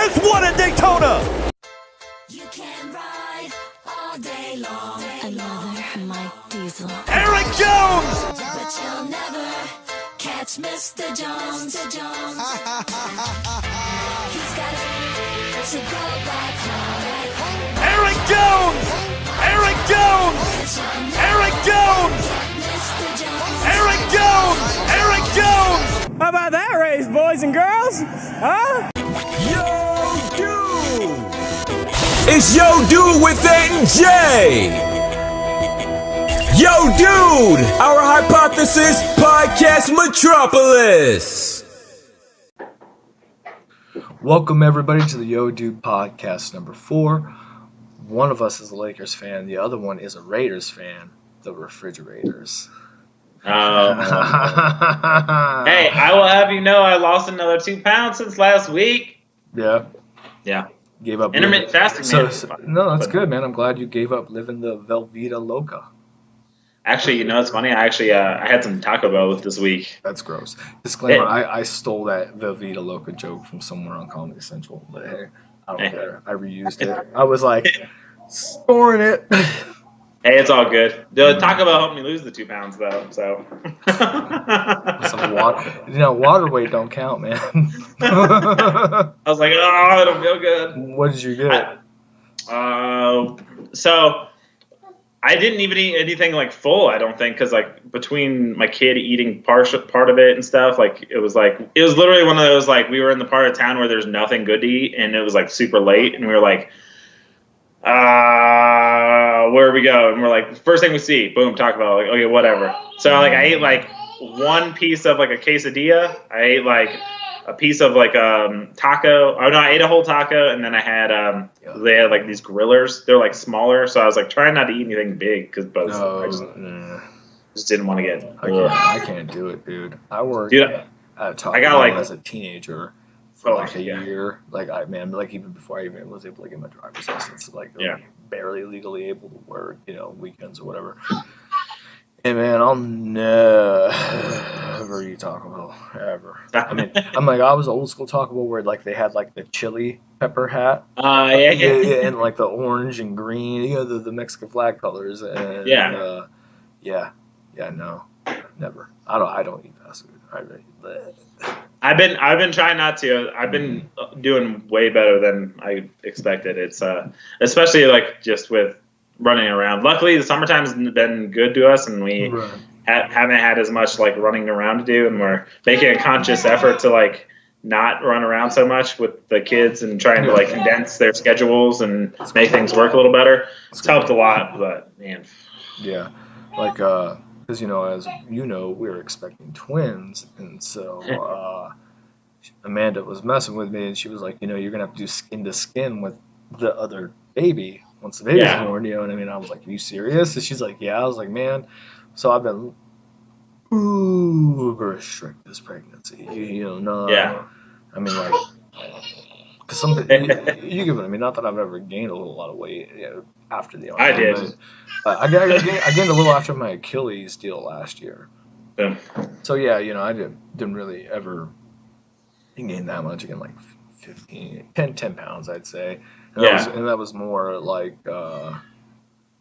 has won at Daytona. You can ride all day long. Another Mike Diesel. Eric Jones. But you'll never catch Mr. Jones. He's got to go back home. Eric Jones. Eric Jones. Eric Jones. Eric Jones. Eric Jones. How about that race, boys and girls? Huh? Yo, dude. It's Yo Dude with J. Yo Dude, our Hypothesis Podcast Metropolis. Welcome everybody to the Yo Dude Podcast number 4. One of us is a Lakers fan, the other one is a Raiders fan, the Refrigerators. Hey, I will have you know I lost another 2 pounds since last week. Yeah. Yeah. Gave up Intermittent fasting, man. No, that's good, man. I'm glad you gave up living the Velveeta Loca. Actually, you know, it's funny. I had some Taco Bell this week. That's gross. Disclaimer, I stole that Velveeta Loca joke from somewhere on Comedy Central, but hey, I don't care. I reused it. I was like, storing it. Hey, it's all good. The Taco Bell helped me lose the 2 pounds, though, so. Some water. You know, water weight don't count, man. I was like, oh, I don't feel good. What did you get? So I didn't even eat anything like full, I don't think, because like between my kid eating part of it and stuff, like it was literally one of those, like, we were in the part of town where there's nothing good to eat, and it was like super late, and we were like, where we go? And we're like, first thing we see, boom, Taco Bell. Like, okay, whatever. So like I ate like one piece of like a quesadilla. I ate like a piece of like taco. Oh no, I ate a whole taco, and then I had they had like these grillers. They're like smaller, so I was like trying not to eat anything big because I just didn't want to get. I can't do it, dude. I worked at Taco Bell as a teenager. For like a year, even before I even was able to get my driver's license, barely legally able to work, weekends or whatever. And man, I'll never eat Taco Bell ever. I mean, I was old school Taco Bell where like they had like the chili pepper hat, and like the orange and green, the Mexican flag colors, and no, never. I don't eat fast food. I've been trying not to. I've been doing way better than I expected. It's especially like just with running around. Luckily, the summertime's been good to us, and we haven't had as much like running around to do, and we're making a conscious effort to like not run around so much with the kids and trying to like condense their schedules and make things work a little better. It's helped a lot, but man. Yeah, like because as you know, we were expecting twins, and so Amanda was messing with me, and she was like, you're gonna have to do skin to skin with the other baby once the baby's born. You know what I mean? I was like, are you serious? And she's like, yeah. I was like, man. So I've been uber strict this pregnancy. I mean, like, because something you get what I mean. Not that I've ever gained a whole lot of weight after the. I did. I gained a little after my Achilles deal last year. Yeah. So yeah, I didn't really ever gain that much. Again, like 10 pounds, I'd say. And that was more like I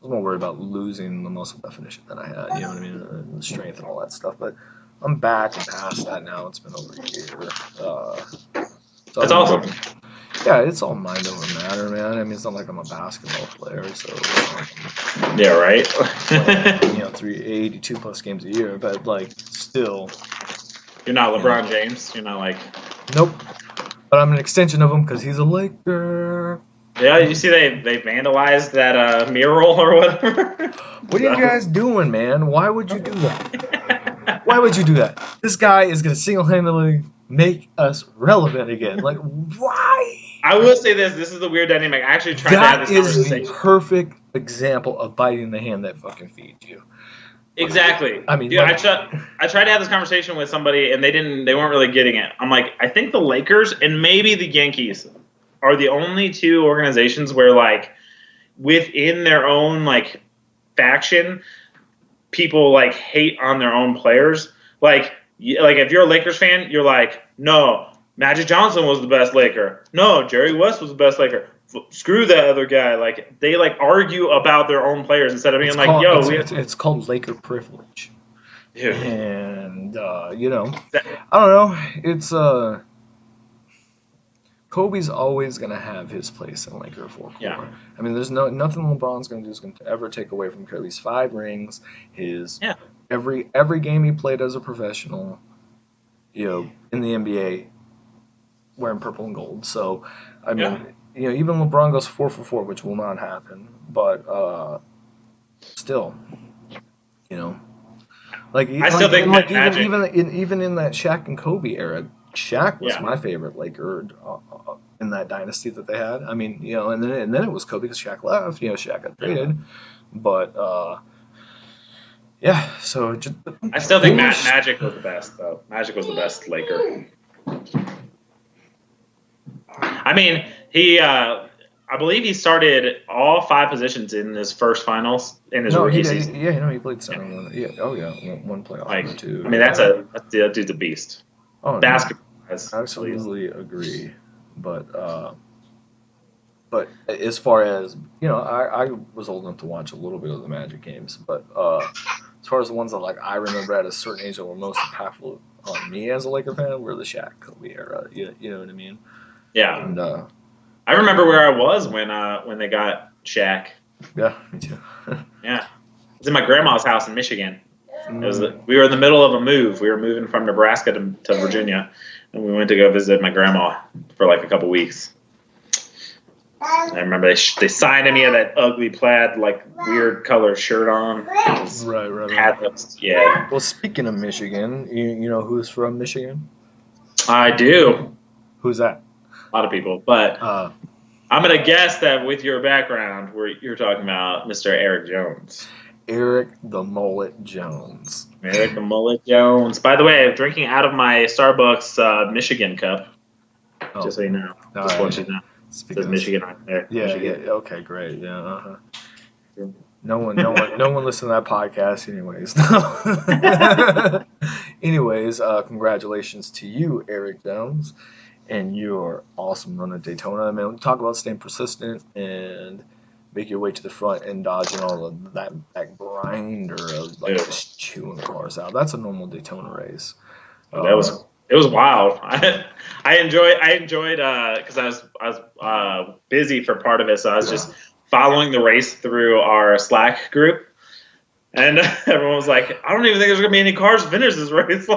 was more worried about losing the muscle definition that I had. You know what I mean? The strength and all that stuff. But I'm back and past that now. It's been over a year. So that's awesome. Yeah, it's all mind over matter, man. I mean, it's not like I'm a basketball player, so yeah, right. 82 plus games a year, but like still, you're not LeBron James. You're not like nope. But I'm an extension of him because he's a Laker. Yeah, you see they vandalized that mural or whatever. What are you guys doing, man? Why would you do that? Why would you do that? This guy is going to single-handedly make us relevant again. Like, why? I will say this. This is the weird dynamic. I actually tried to have this conversation. That is the perfect example of biting the hand that fucking feeds you. Exactly. I mean, dude, I tried to have this conversation with somebody, and they weren't really getting it. I'm like, I think the Lakers and maybe the Yankees are the only two organizations where, like, within their own, like, faction, people, like, hate on their own players. Like if you're a Lakers fan, you're like, no, Magic Johnson was the best Laker. No, Jerry West was the best Laker. Screw that other guy. Like they like argue about their own players instead of being it's called Laker privilege. Dude. And I don't know. It's Kobe's always gonna have his place in Laker forecourt. Yeah. I mean, there's nothing LeBron's gonna do is gonna ever take away from Kobe's 5 rings. Every game he played as a professional, in the NBA, wearing purple and gold. So I mean, even LeBron goes 4 for 4, which will not happen. But still, I still think even in that Shaq and Kobe era, Shaq was my favorite Laker in that dynasty that they had. I mean, and then it was Kobe because Shaq left. Shaq got traded, but So I still think Magic was the best, though. Magic was the best Laker. I mean, I believe he started all 5 positions in his first finals in his rookie season. He played center. One playoff or 2. I mean, that dude's a beast. Oh, basketball. I absolutely agree, but as far as I was old enough to watch a little bit of the Magic games, but as far as the ones that I remember at a certain age that were most impactful on me as a Laker fan were the Shaq Kobe era. You know what I mean? Yeah. And I remember where I was when they got Shaq. Yeah, me too. Yeah, it was in my grandma's house in Michigan. We were in the middle of a move. We were moving from Nebraska to Virginia, and we went to go visit my grandma for a couple weeks. I remember they signed me that ugly plaid, weird color shirt on. Right. Yeah. Well, speaking of Michigan, you know who's from Michigan? I do. Who's that? A lot of people, but I'm going to guess that with your background, you're talking about Mr. Eric Jones. Eric the Mullet Jones. Eric the Mullet Jones. By the way, I'm drinking out of my Starbucks Michigan cup. Just so you know. Just want you to know. It says Michigan right there. Yeah, Michigan. Yeah. Okay, great. Yeah. Uh-huh. No one listened to that podcast, anyways. Anyways, congratulations to you, Eric Jones, and your awesome run at Daytona. I mean, talk about staying persistent and make your way to the front and dodging all of that grinder of just chewing cars out. That's a normal Daytona race. It was wild. I enjoyed because I was busy for part of it, so I was just following the race through our Slack group, and everyone was like, "I don't even think there's gonna be any cars finish this race."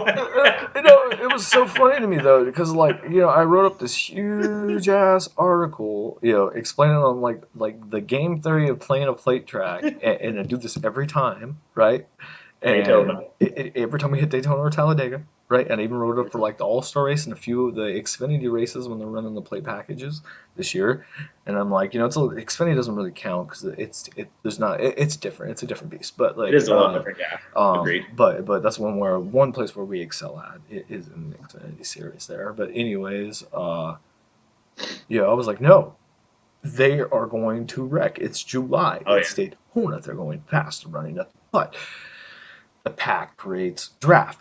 It was so funny to me though, because I wrote up this huge ass article, explaining on like the game theory of playing a plate track, and I do this every time, right? And every time we hit Daytona or Talladega, right? And I even wrote it up for the All-Star race and a few of the Xfinity races when they're running the plate packages this year. And I'm like, Xfinity doesn't really count because it's different. It's a different beast. But it is a lot different, yeah. Agreed. But that's one place where we excel at is in the Xfinity series there. But anyways, I was like, no, they are going to wreck. It's July. It's Daytona. They're going fast and running nothing but. The pack creates draft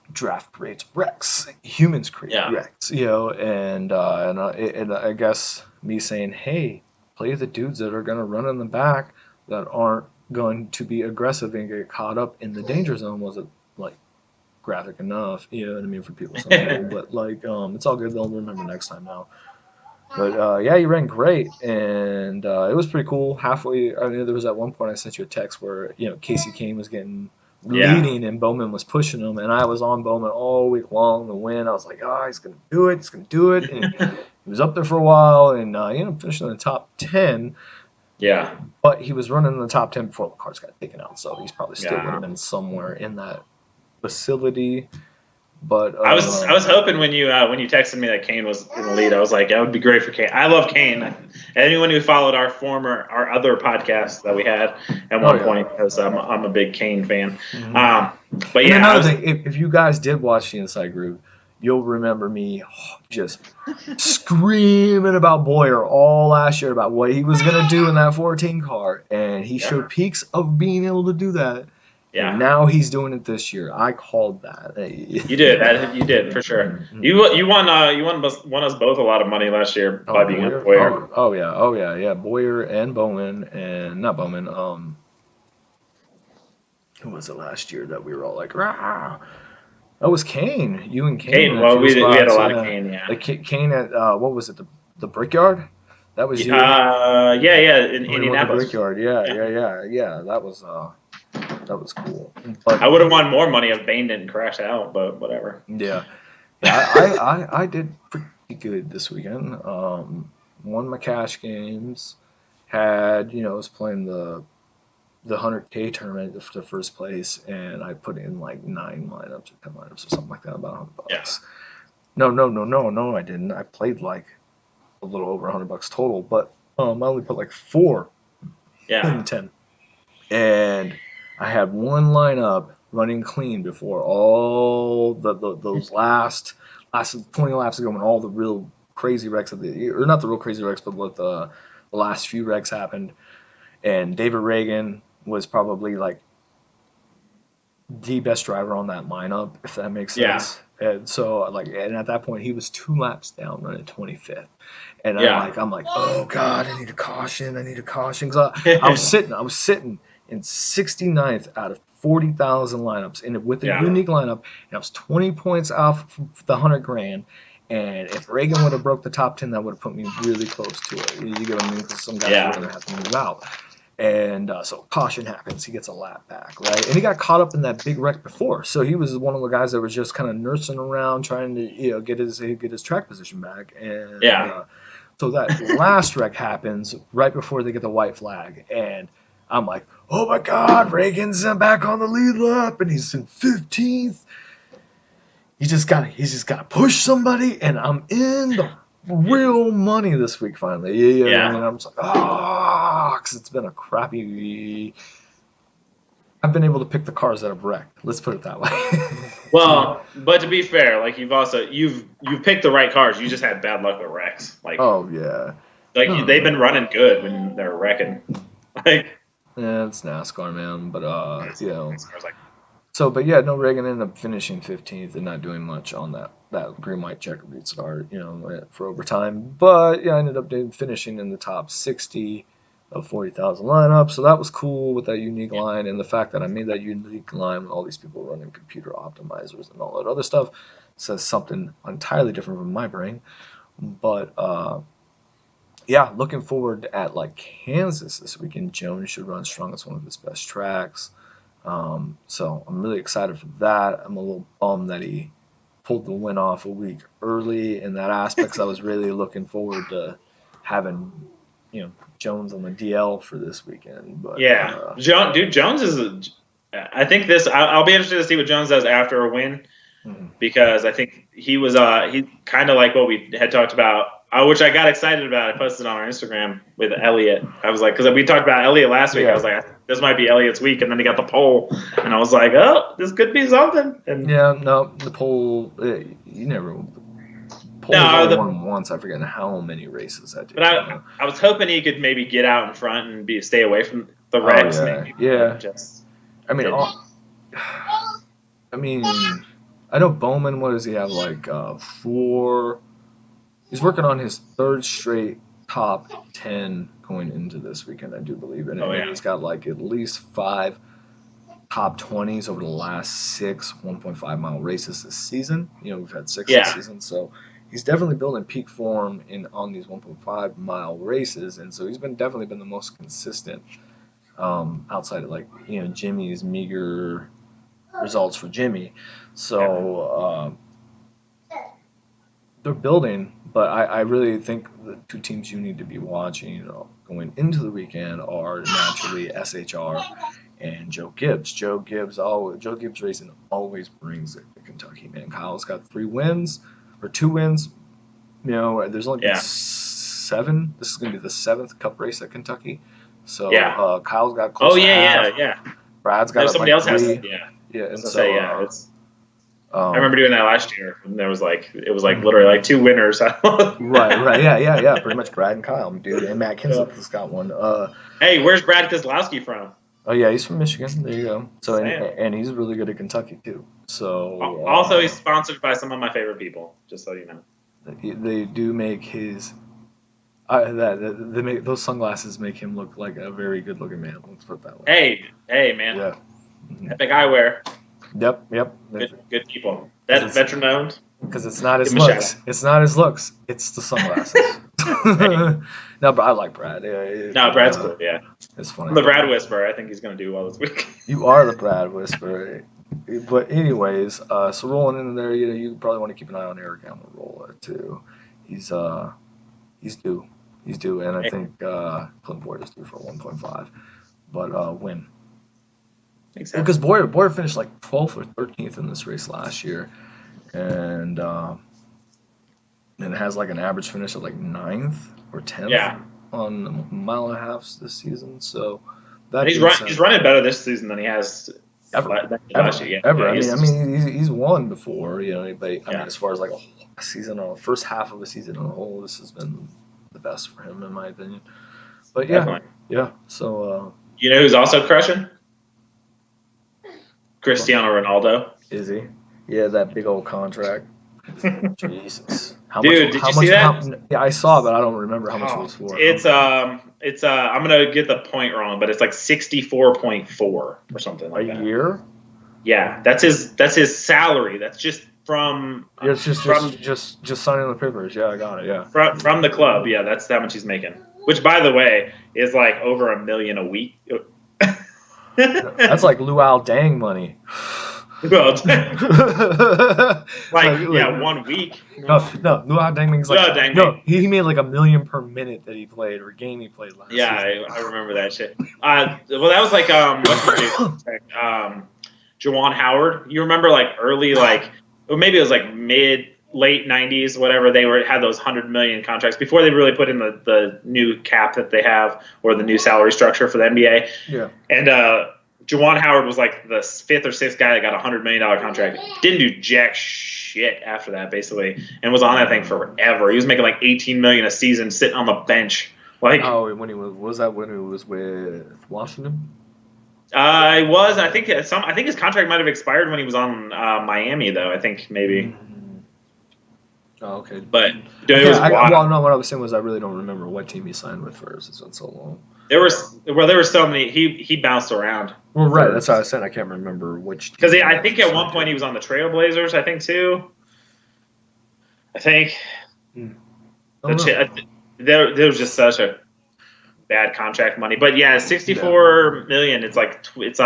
creates wrecks, humans create wrecks, and I guess me saying, hey, play the dudes that are going to run in the back that aren't going to be aggressive and get caught up in the danger zone wasn't graphic enough, you know what I mean, for people. But it's all good. They'll remember next time now. But you ran great, and it was pretty cool. Halfway, I mean, there was at one point I sent you a text where Casey Kane was getting leading and Bowman was pushing him, and I was on Bowman all week long. The win, I was like, he's gonna do it, and he was up there for a while, and he ended up finishing in the top 10. Yeah, but he was running in the top 10 before the cars got taken out, so he's probably still would have been somewhere in that facility. But I was hoping when you texted me that Kane was in the lead, I was like, that would be great for Kane. I love Kane. Anyone who followed our other podcast that we had at one point, because I'm a big Kane fan. Mm-hmm. But yeah, another thing, if you guys did watch the Inside Group, you'll remember me just screaming about Boyer all last year about what he was gonna do in that 14 car, and he showed peaks of being able to do that. Yeah. And now he's doing it this year. I called that. You did for sure. You won us both a lot of money last year by being a Boyer. Oh yeah. Boyer and Bowman, and not Bowman. Who was it last year that we were all like, rah? That was Kane. You and Kane. Kane. Well, we had a lot of Kane. Yeah. Like Kane at what was it? The Brickyard. That was you. In Indianapolis. Brickyard. Yeah. That was cool. But I would have won more money if Bane didn't crash out, but whatever. Yeah. I did pretty good this weekend. Won my cash games. Was playing the 100K tournament for the first place, and I put in like 9 lineups or 10 lineups or something like that, about $100. Yeah. No, I didn't. I played like a little over $100 total, but I only put like 4 in 10. And I had one lineup running clean before all those last 20 laps ago when all the real crazy wrecks of the year, or not the real crazy wrecks, but what the last few wrecks happened. And David Reagan was probably like the best driver on that lineup, if that makes sense. Yeah. And so and at that point he was 2 laps down running 25th. And I'm like, oh God, I need a caution. Cause I was sitting in 69th out of 40,000 lineups, and with a unique lineup, and I was 20 points off the $100,000. And if Reagan would have broke the top 10, that would have put me really close to it. You get what I mean? Because some guys are going to have to move out. And so caution happens. He gets a lap back, right? And he got caught up in that big wreck before. So he was one of the guys that was just kind of nursing around, trying to get his track position back. And so that last wreck happens right before they get the white flag. And I'm like, oh my God, Reagan's back on the lead lap, and he's in 15th. He's just got to push somebody, and I'm in the real money this week finally. Yeah. And I'm just like, because it's been a crappy. I've been able to pick the cars that have wrecked. Let's put it that way. Well, but to be fair, like you've picked the right cars. You just had bad luck with wrecks. Like, oh yeah. Like they've been running good when they're wrecking. Like. Yeah, it's NASCAR, man. But So, but yeah, no, Reagan ended up finishing 15th and not doing much on that green white checker beat start, for overtime. But yeah, I ended up finishing in the top 60 of 40,000 lineup. So that was cool with that unique line, and the fact that I made that unique line with all these people running computer optimizers and all that other stuff says something entirely different from my brain. But yeah, looking forward at like Kansas this weekend. Jones should run strong. It's one of his best tracks. So I'm really excited for that. I'm a little bummed that he pulled the win off a week early in that aspect. 'Cause I was really looking forward to having, Jones on the DL for this weekend. But Jones is. I think I'll be interested to see what Jones does after a win, because I think he was he kind of like what we had talked about. Which I got excited about. I posted on our Instagram with Elliot. I was like, because we talked about Elliot last week. Yeah. I was like, this might be Elliot's week. And then he got the pole. And I was like, oh, this could be something. And the pole, you never. Pole won once. I forget how many races I did. But I was hoping he could maybe get out in front and stay away from the wrecks. I know Bowman, what does he have, like 4... He's working on his 3rd straight top 10 going into this weekend, I do believe. And he's got like at least 5 top 20s over the last 6 1.5 mile races this season. We've had 6 this season. So he's definitely building peak form on these 1.5 mile races. And so he's definitely been the most consistent outside of like, Jimmy's meager results for Jimmy. So they're building. But I really think the 2 teams you need to be watching going into the weekend are naturally SHR and Joe Gibbs. Joe Gibbs Racing always brings it to Kentucky, man. Kyle's got 2 wins. There's only been 7. This is going to be the 7th Cup race at Kentucky. So Kyle's got close to half. Brad's got somebody else 3. has it. And so I remember doing that last year, and it was like literally like 2 winners. right, yeah. Pretty much Brad and Kyle, dude, and Matt Kinslip has got one. Hey, where's Brad Keselowski from? Oh yeah, he's from Michigan. There you go. So Same. and he's really good at Kentucky too. So Also, he's sponsored by some of my favorite people. Just so you know. they do make his they make those sunglasses make him look like a very good looking man. Let's put it that way. Hey, man. Yeah. Epic Eyewear. Yep. Good people. That's veteran owned. Because it's not his Give him a looks. shout It's not his looks. It's the sunglasses. No, but I like Brad. No, Brad's cool. Yeah. It's funny. I'm the Brad Whisperer. I think he's going to do well this week. You are the Brad Whisperer. But anyways, so rolling in there, you probably want to keep an eye on Eric Almirola too. He's due. He's due, and I think Clint Boyd is due for 1.5. But win. Exactly. Because Boyer finished like 12th or 13th in this race last year, and it has like an average finish of like 9th or 10th on a mile and a half this season. So that he's running better this season than he has ever. last year. Ever. Yeah, I mean, he's won before. But I mean, as far as like a season, or first half of a season on a whole, this has been the best for him in my opinion. But yeah. So you know who's also crushing? Cristiano Ronaldo. Is he? Yeah, that big old contract. Jesus. Did you see that? Yeah, I saw, but I don't remember how much it was for. It's I'm gonna get the point wrong, but it's like 64.4 or something like that. A year? Yeah, that's his salary. That's just from it's just signing the papers. Yeah, I got it. Yeah. From the club. Yeah, that's how much he's making. Which, by the way, is like over $1 million a week. That's like Luau Dang money. Well, like 1 week. No, Luau Dang makes like he made like $1 million per minute that he played or game he played last season. I remember that shit. Well, that was like Juwan Howard. You remember like early or maybe it was like late 90s, whatever. They had those $100 million contracts before they really put in the new cap that they have or the new salary structure for the NBA. Yeah. And Juwan Howard was like the 5th or 6th guy that got a $100 million contract. Didn't do jack shit after that, basically, and was on that thing forever. He was making like $18 million a season sitting on the bench. Like, when he was that when he was with Washington? I think his contract might have expired when he was on Miami, though. I think maybe. Oh, okay. But it was wild. What I was saying was I really don't remember what team he signed with first. It's been so long. There were so many. He bounced around. Well, right. That's what I was saying. I can't remember which. Because I think at one point he was on the Trailblazers. I think too. I think. There was just such a bad contract money, but yeah, $64 million. It's like it's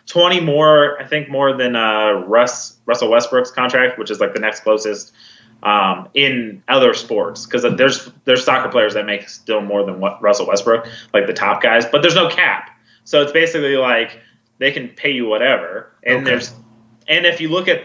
20 more. I think more than Russell Westbrook's contract, which is like the next closest. In other sports, because there's soccer players that make still more than what Russell Westbrook, like the top guys, but there's no cap, so it's basically like they can pay you whatever. And and if you look at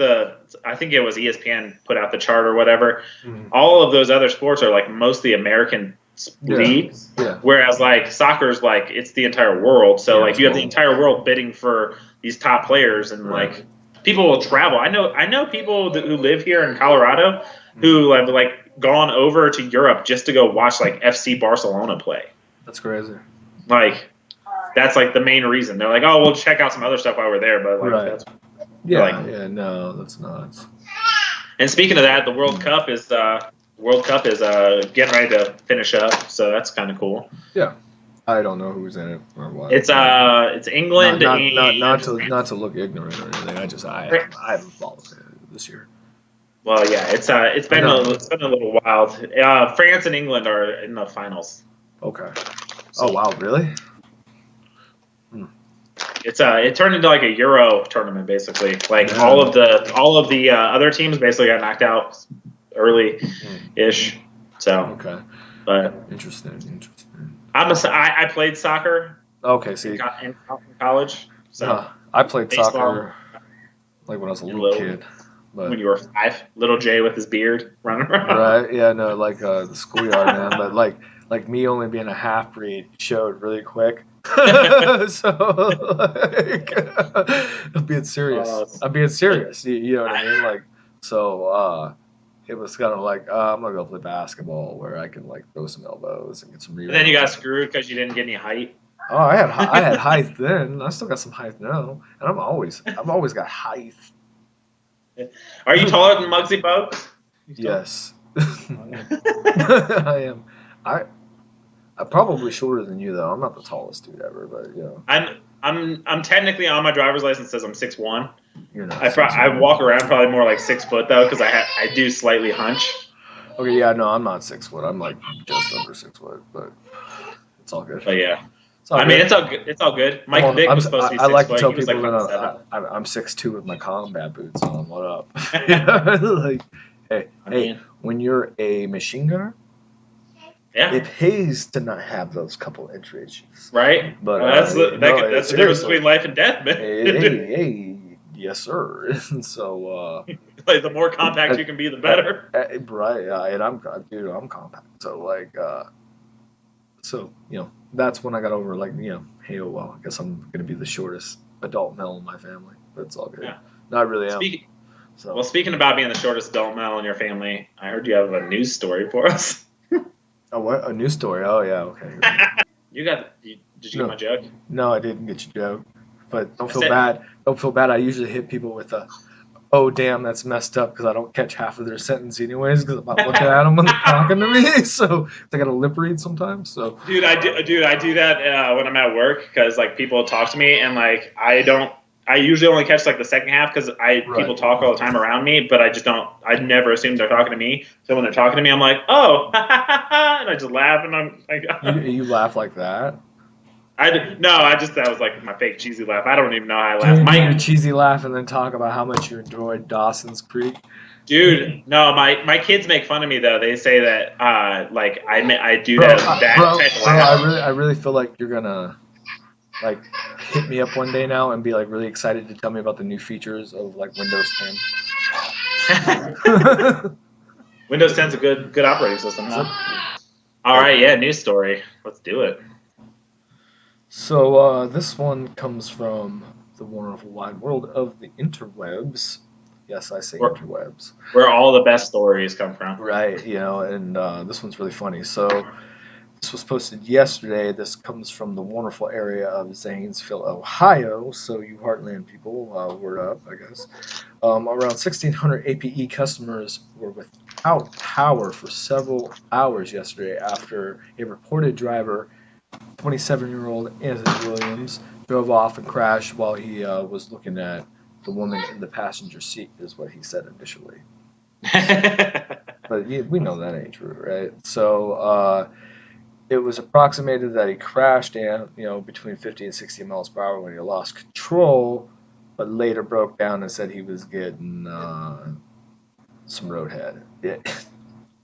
I think it was ESPN put out the chart or whatever, all of those other sports are like mostly American leagues, whereas like soccer's like it's the entire world, so like you have the entire world bidding for these top players, and like people will travel. I know people who live here in Colorado who have like gone over to Europe just to go watch like FC Barcelona play. That's crazy. Like that's like the main reason. They're like, oh, we'll check out some other stuff while we're there, but like that's no, that's nuts. And speaking of that, the World Cup is getting ready to finish up, so that's kind of cool. Yeah. I don't know who's in it or what. It's England. Not to look ignorant or anything. I haven't followed it this year. Well, yeah, it's been a little wild. France and England are in the finals. Okay. Oh wow, really? It turned into like a Euro tournament basically. Like all of the other teams basically got knocked out early-ish. So okay. But interesting. I played soccer. Okay, see. In college. So I played soccer like when I was a little kid. But when you were 5, little Jay with his beard running around. Right? Yeah, no, like the schoolyard man. But like me only being a half breed showed really quick. So like, I'm being serious. You know what I mean? Like so. It was kind of like I'm gonna go play basketball where I can like throw some elbows and get some rebounds. And then you got screwed because you didn't get any height. Oh, I had height then. I still got some height now, and I've always got height. Are you taller than Muggsy Bogues? Yes, I am. I'm probably shorter than you though. I'm not the tallest dude ever, but you know. I'm technically on my driver's license says I'm 6'1". You're not. I walk around probably more like 6 foot though, because I do slightly hunch. Okay, yeah, no, I'm not 6 foot. I'm like just under 6 foot, but it's all good. But yeah, It's all I mean good. it's all good. It's all good. Mike Well, Vick was supposed to be 6 I like foot. to tell He was people like that 7. I'm 6'2" with my combat boots on. What up? Like, hey, when you're a machine gunner, Yeah. it pays to not have those couple inch ridges. Right? But that's the difference seriously. between life and death, man. Hey, yes, sir. And so, Like the more compact you can be, the better. Right? And I'm compact. So like, so you know, that's when I got over like, you know, hey, oh well, I guess I'm gonna be the shortest adult male in my family, but it's all good. Yeah. No, I really am. Well, speaking about being the shortest adult male in your family, I heard you have a news story for us. Oh, what? A news story? Oh, yeah, okay. Did you get my joke? No, I didn't get your joke. But don't feel bad. Don't feel bad. I usually hit people with a, oh, damn, that's messed up, because I don't catch half of their sentence anyways, because I'm not looking at them when they're talking to me. So I got to lip read sometimes. So Dude, I do that when I'm at work, because like people talk to me and like I usually only catch like the second half because people talk all the time around me, but I never assume they're talking to me. So when they're talking to me, I'm like, oh, and I just laugh, and I'm like, you laugh like that? That was like my fake cheesy laugh. I don't even know how I laugh. You do your cheesy laugh and then talk about how much you enjoyed Dawson's Creek. Dude, no, my kids make fun of me though. They say that like I do that type of laugh. I really feel like you're gonna like hit me up one day now and be like really excited to tell me about the new features of like Windows 10. Windows 10's a good operating system, huh? All right, yeah, news story. Let's do it. So this one comes from the wonderful wide world of the interwebs. Yes, I say interwebs. Where all the best stories come from. Right, you know, and this one's really funny. So this was posted yesterday. This comes from the wonderful area of Zanesville, Ohio. So you Heartland people, word up, I guess. Around 1,600 APE customers were without power for several hours yesterday after a reported driver, 27-year-old Anthony Williams, drove off and crashed while he was looking at the woman in the passenger seat, is what he said initially. But we know that ain't true, right? So it was approximated that he crashed between 50 and 60 miles per hour when he lost control, but later broke down and said he was getting some roadhead. Yeah.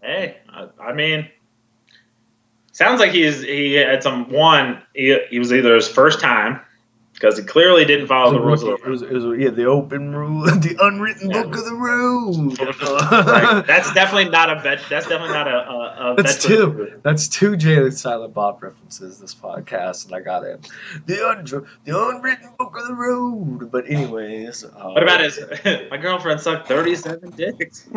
Hey, I mean, sounds like he had he was either his first time, because he clearly didn't follow the rules of the road. It was the open rule, the unwritten book of the road. Right. That's definitely not a That's two Jay and Silent Bob references this podcast, and I got him. The unwritten book of the road. But anyways, what about his? My girlfriend sucked 37 dicks.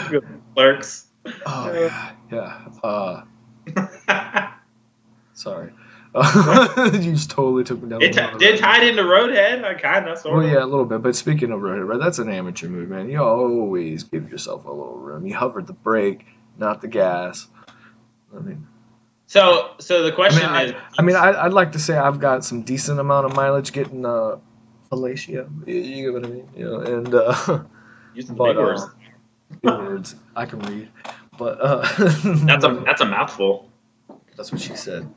Good Clerks. Oh yeah. Sorry. You just totally took me down. It did tie into Roadhead. I kind of sort of. Well, yeah, a little bit. But speaking of Roadhead, right? That's an amateur move, man. You always give yourself a little room. You hovered the brake, not the gas. I mean. So the question is. I'd like to say I've got some decent amount of mileage getting fellatio. You get what I mean? You know, and using big words. Big words. I can read, but that's a mouthful. That's what she said.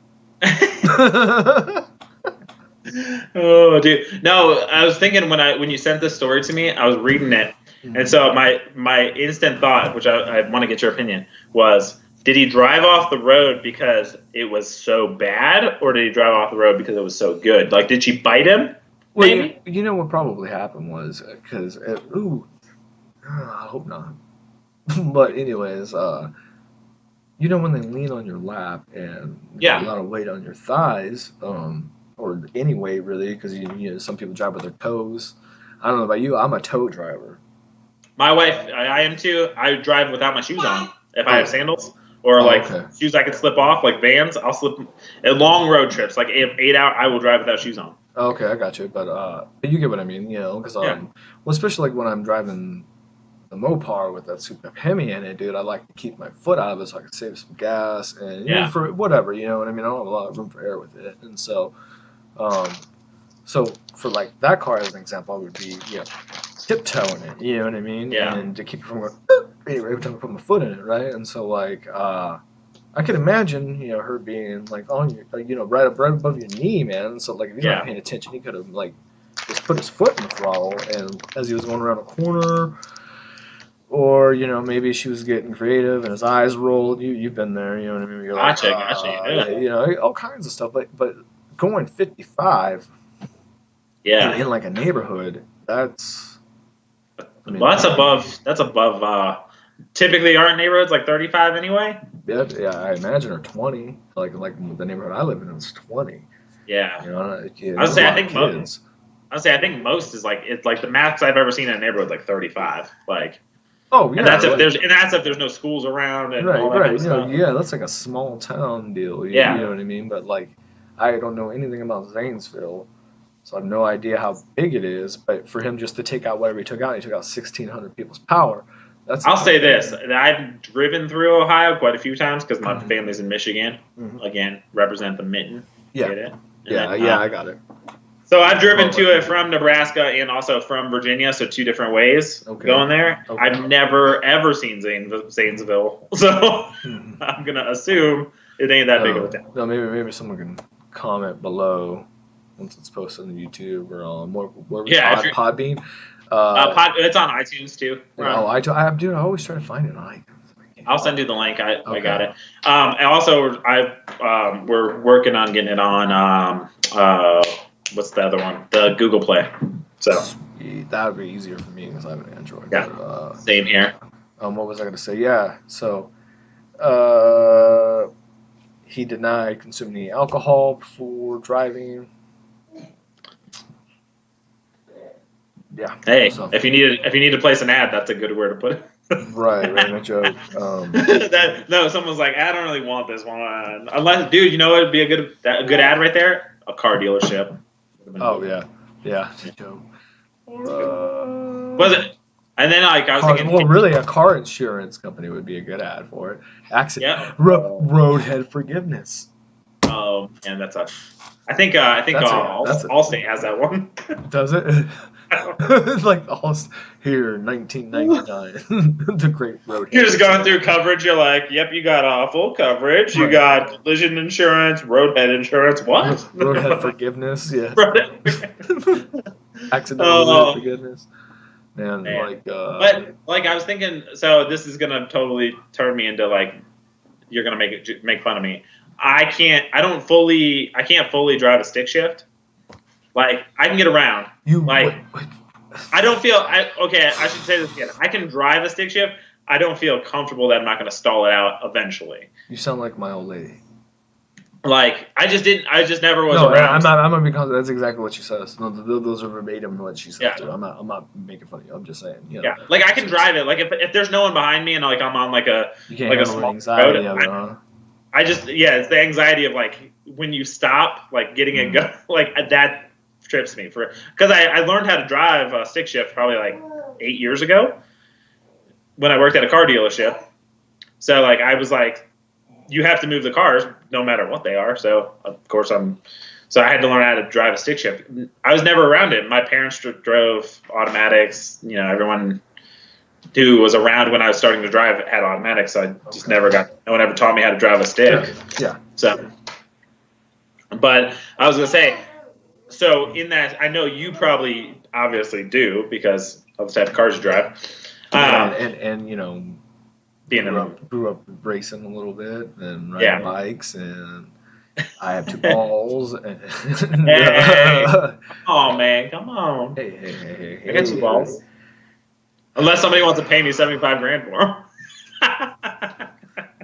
Oh, dude. No, I was thinking when you sent this story to me, I was reading it, and so my instant thought, which I want to get your opinion, was: did he drive off the road because it was so bad, or did he drive off the road because it was so good? Like, did she bite him? Well, maybe. You know what probably happened was because I hope not. But anyways, you know when they lean on your lap and a lot of weight on your thighs, or any weight really, because you know some people drive with their toes. I don't know about you. I'm a toe driver. My wife, I am too. I drive without my shoes on if I have sandals. or like okay. shoes I can slip off, like Vans. I'll slip at long road trips, like 8 hour. I will drive without shoes on. Okay, I got you. But you get what I mean, you know, because Yeah. well, especially like when I'm driving the Mopar with that super Hemi in it, dude, I like to keep my foot out of it so I can save some gas and you know, Yeah. for whatever, you know what I mean. I don't have a lot of room for air with it, and so for like that car as an example, I would be tiptoeing it, you know what I mean, Yeah. and to keep it from going every time I put my foot in it, right? And so like I could imagine, you know, her being like on your, like, you know, right above your knee, man. So like if he's not paying attention, he could have like just put his foot in the throttle, and as he was going around a corner, or you know maybe she was getting creative and his eyes rolled. You've been there, you know what I mean? You're like, Gotcha. you know, all kinds of stuff. But going 55, in like a neighborhood, that's. I mean, Well, that's above. Typically, our neighborhood's like 35 anyway. Yeah, I imagine, or 20. Like the neighborhood I live in is 20. Yeah. You know, I would say I think most is like it's like the max I've ever seen in a neighborhood like 35. Like. Oh yeah. And that's if there's no schools around and all that kind of stuff. Yeah, that's like a small town deal. You know what I mean? But like, I don't know anything about Zanesville, so I have no idea how big it is. But for him just to take out whatever he took out 1,600 people's power. I'll say this: I've driven through Ohio quite a few times because my family's in Michigan. Mm-hmm. Again, represent the mitten. Yeah. Get it? I got it. So I've driven to it from Nebraska and also from Virginia, so 2 different ways going there. Okay. I've never ever seen Zanesville, so I'm gonna assume it ain't that big of a town. No, maybe someone can comment below once it's posted on YouTube or on Podbean. It's on iTunes too. Dude, I always try to find it on iTunes. I'll send you the link. I got it. And also, we're working on getting it on what's the other one? The Google Play. So that would be easier for me because I have an Android. Yeah, but, same here. What was I going to say? Yeah, so he denied consuming alcohol before driving. Yeah. Hey, if you need to place an ad, that's a good word to put it. right, no joke. Someone's like, I don't really want this one, unless, dude, you know what would be a good ad right there? A car dealership. Oh yeah. Joke. Was it? And then like I was thinking, well, really, a car insurance company would be a good ad for it. Roadhead forgiveness. Oh, and that's I think Allstate has that one. Does it? It's like here, 1999, the great road. You're just going through coverage. You're like, yep, you got full coverage. You got collision insurance, roadhead insurance. What? Roadhead forgiveness. Yeah. Accidental roadhead forgiveness. Man. But like I was thinking, so this is gonna totally turn me into like you're gonna make fun of me. I can't fully drive a stick shift. Like I can get around. I don't feel. I should say this again. I can drive a stick shift. I don't feel comfortable that I'm not going to stall it out eventually. You sound like my old lady. Like I just never was around. I'm not because that's exactly what she says. No, those are verbatim what she says. Yeah. I'm not making fun of you. I'm just saying. You know, like I can drive it. Like if there's no one behind me and like I'm on like a small anxiety road. It's the anxiety of like when you stop, like getting it go, like that trips me because I learned how to drive a stick shift probably like 8 years ago when I worked at a car dealership. So like I was like, you have to move the cars no matter what they are. So of course I had to learn how to drive a stick shift. I was never around it. My parents drove automatics. You know, everyone who was around when I was starting to drive had automatics. So I just no one ever taught me how to drive a stick. Yeah. So, but I was gonna say. So in that, I know you probably obviously do because of the type of cars you drive. And you know, grew up racing a little bit and riding bikes, and I have 2 balls. And oh man, come on! Hey! I got 2 balls. Unless somebody wants to pay me $75,000 for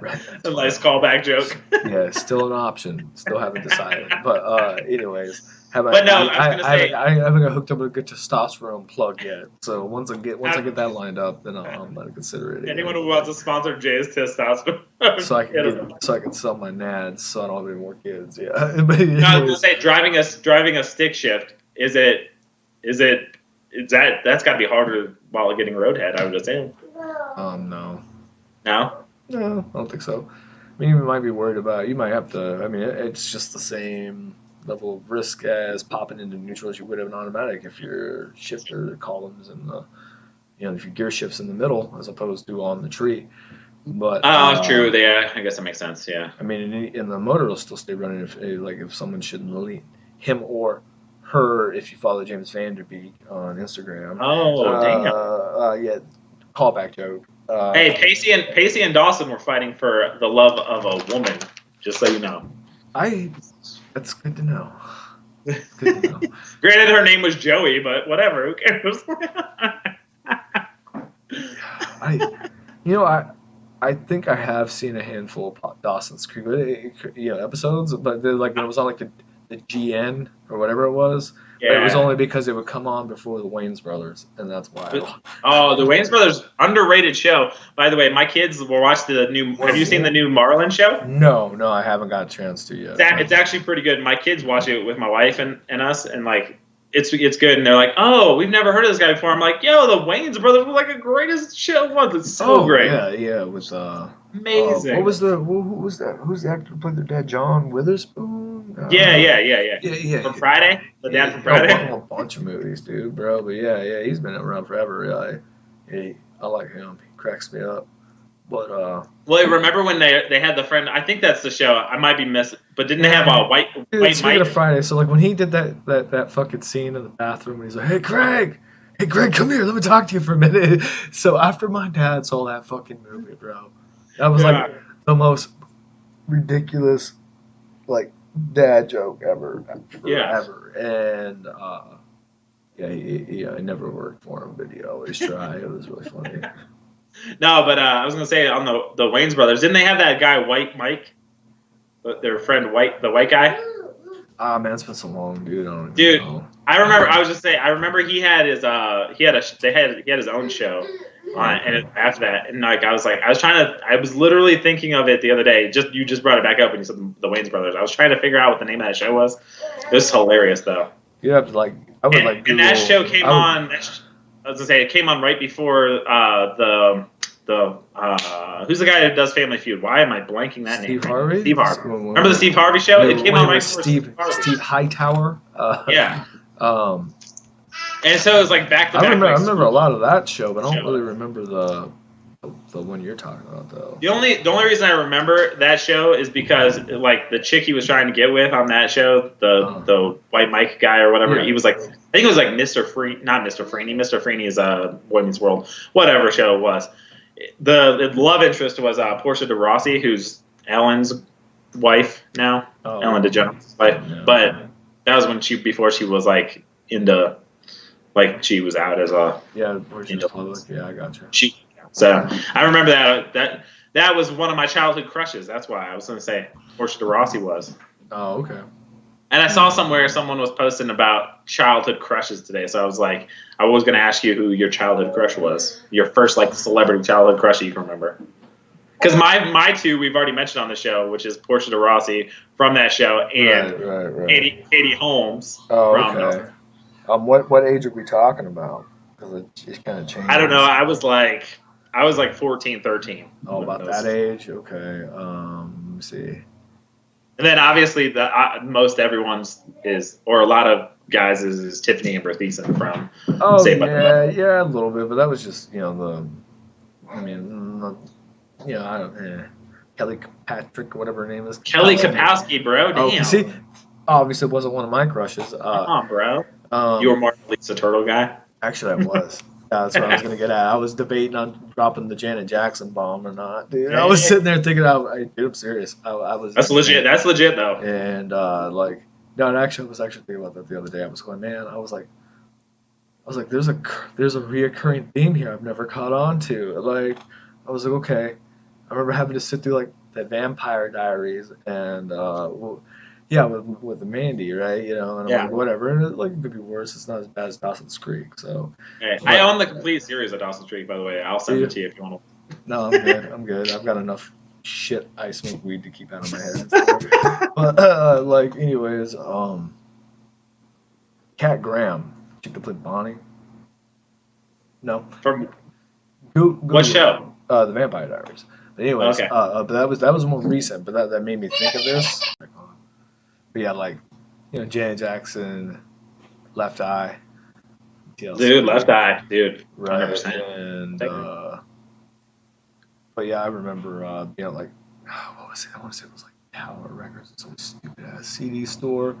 them. A nice callback joke. Yeah, still an option. Still haven't decided. But anyways, I was gonna say, I haven't got hooked up with a good testosterone plug yet. So once I get that lined up, then I'm gonna consider it. anyone who wants to sponsor Jay's testosterone. So I can sell my nads, so I don't have any more kids. Yeah. But No, I was gonna say driving a stick shift. That's got to be harder while getting roadhead, I would assume. No. No? No, I don't think so. I mean, you might be worried about. You might have to. I mean, it's just the same level of risk as popping into neutral as you would have an automatic if your shifter columns and if your gear shifts in the middle as opposed to on the tree. But true. Yeah, I guess that makes sense. Yeah. I mean, in the motor will still stay running if someone shouldn't lead him or her if you follow James Vanderbeek on Instagram. Oh, damn. Yeah, callback joke. Hey, Pacey and Dawson were fighting for the love of a woman. Just so you know. That's good to know. Good to know. Granted, her name was Joey, but whatever. Who cares? I think I have seen a handful of Dawson's Creek, episodes, but when it was on like the GN or whatever it was. Yeah. But it was only because it would come on before the Wayans Brothers, and that's why. The Wayans Brothers, underrated show. By the way, my kids will watch the new. Have you seen the new Marlin show? No, I haven't got a chance to yet. It's actually pretty good. My kids watch it with my wife and us, and like it's good. And they're like, "Oh, we've never heard of this guy before." I'm like, "Yo, the Wayans Brothers were like the greatest show once. It's so great." Yeah, with amazing. What was who was that? Who's the actor who played their dad? John Witherspoon. Yeah. From Friday, the dad from Friday. A bunch of movies, dude, bro. But yeah, he's been around forever. I like him. He cracks me up. But well, remember when they had the friend? I think that's the show. I might be missing, but didn't they have a white speaking Mike? of Friday, so like when he did that fucking scene in the bathroom, and he's like, "Hey, Greg, come here. Let me talk to you for a minute." So after my dad saw that fucking movie, bro, that was like the most ridiculous, like, dad joke ever. And it never worked for him, but he always tried. It was really funny. No, but I was gonna say on the Wayans Brothers, didn't they have that guy White Mike, their friend the white guy? Ah, man, it's been so long, dude. I don't Dude, know. I remember. I was just saying. I remember he had his he had his own show. And after that, and I was literally thinking of it the other day. You just brought it back up when you said the Wayans Brothers. I was trying to figure out what the name of that show was. It was hilarious though. You have to and that show came on. I was gonna say it came on right before who's the guy that does Family Feud? Why am I blanking that name? Steve Harvey. Steve Harvey. Remember the Steve Harvey show? It came on right before Steve Hightower. Yeah. And so it was like back to back. I remember a lot of that show, but I don't really remember the one you're talking about though. The only reason I remember that show is because like the chick he was trying to get with on that show, the white Mike guy or whatever, he was like, I think it was like Mr. Freeney, not Mr. Freeney. Mr. Freeney is Boy Meets World, whatever show it was. The love interest was Portia de Rossi, who's Ellen's wife now, Ellen DeGeneres' wife. Yeah. But that was before she was like into. Like she was out as a public. Yeah, I got you. So I remember that was one of my childhood crushes. That's why I was going to say Portia de Rossi was. Oh, okay. And I saw somewhere someone was posting about childhood crushes today. So I was like, I was going to ask you who your childhood crush was. Your first like celebrity childhood crush that you can remember. Because my two we've already mentioned on the show, which is Portia de Rossi from that show and right. Katie Holmes. Oh, okay. What age are we talking about? Because it kind of changed. I don't know. I was like 14, 13. Oh, about that age? Okay. Let me see. And then obviously most everyone's is, or a lot of guys is Tiffany Amber Thiessen from. Yeah, a little bit, but that was just Kelly Patrick, whatever her name is. Kelly Kapowski, bro. Damn. Oh, see, obviously it wasn't one of my crushes. Come on, bro. You were more of a Lisa Turtle guy? Actually, I was. That's what I was going to get at. I was debating on dropping the Janet Jackson bomb or not, dude. I was sitting there thinking, dude, I'm serious. I was. That's legit. That's legit, though. And, I was actually thinking about that the other day. I was going, man, I was like, there's a reoccurring theme here I've never caught on to. Like, I was like, okay. I remember having to sit through, like, the Vampire Diaries, and yeah, with Mandy, right? You know, and I'm Yeah. like, whatever. And it could be worse. It's not as bad as Dawson's Creek. So. Hey, But, I own the complete series of Dawson's Creek, by the way. I'll send it to you if you want to. No, I'm good. I'm good. I've got enough shit I smoke weed to keep out of my head. But anyways, Cat Graham, she could play Bonnie. No. From Google what show? The Vampire Diaries. But anyways, Okay. but that was more recent. But that made me think of this. But yeah, Janet Jackson, Left Eye. TLC, Dude, Left Eye, dude. right? 100%. And but yeah, I remember what was it? I want to say it was like Tower Records, some stupid ass CD store.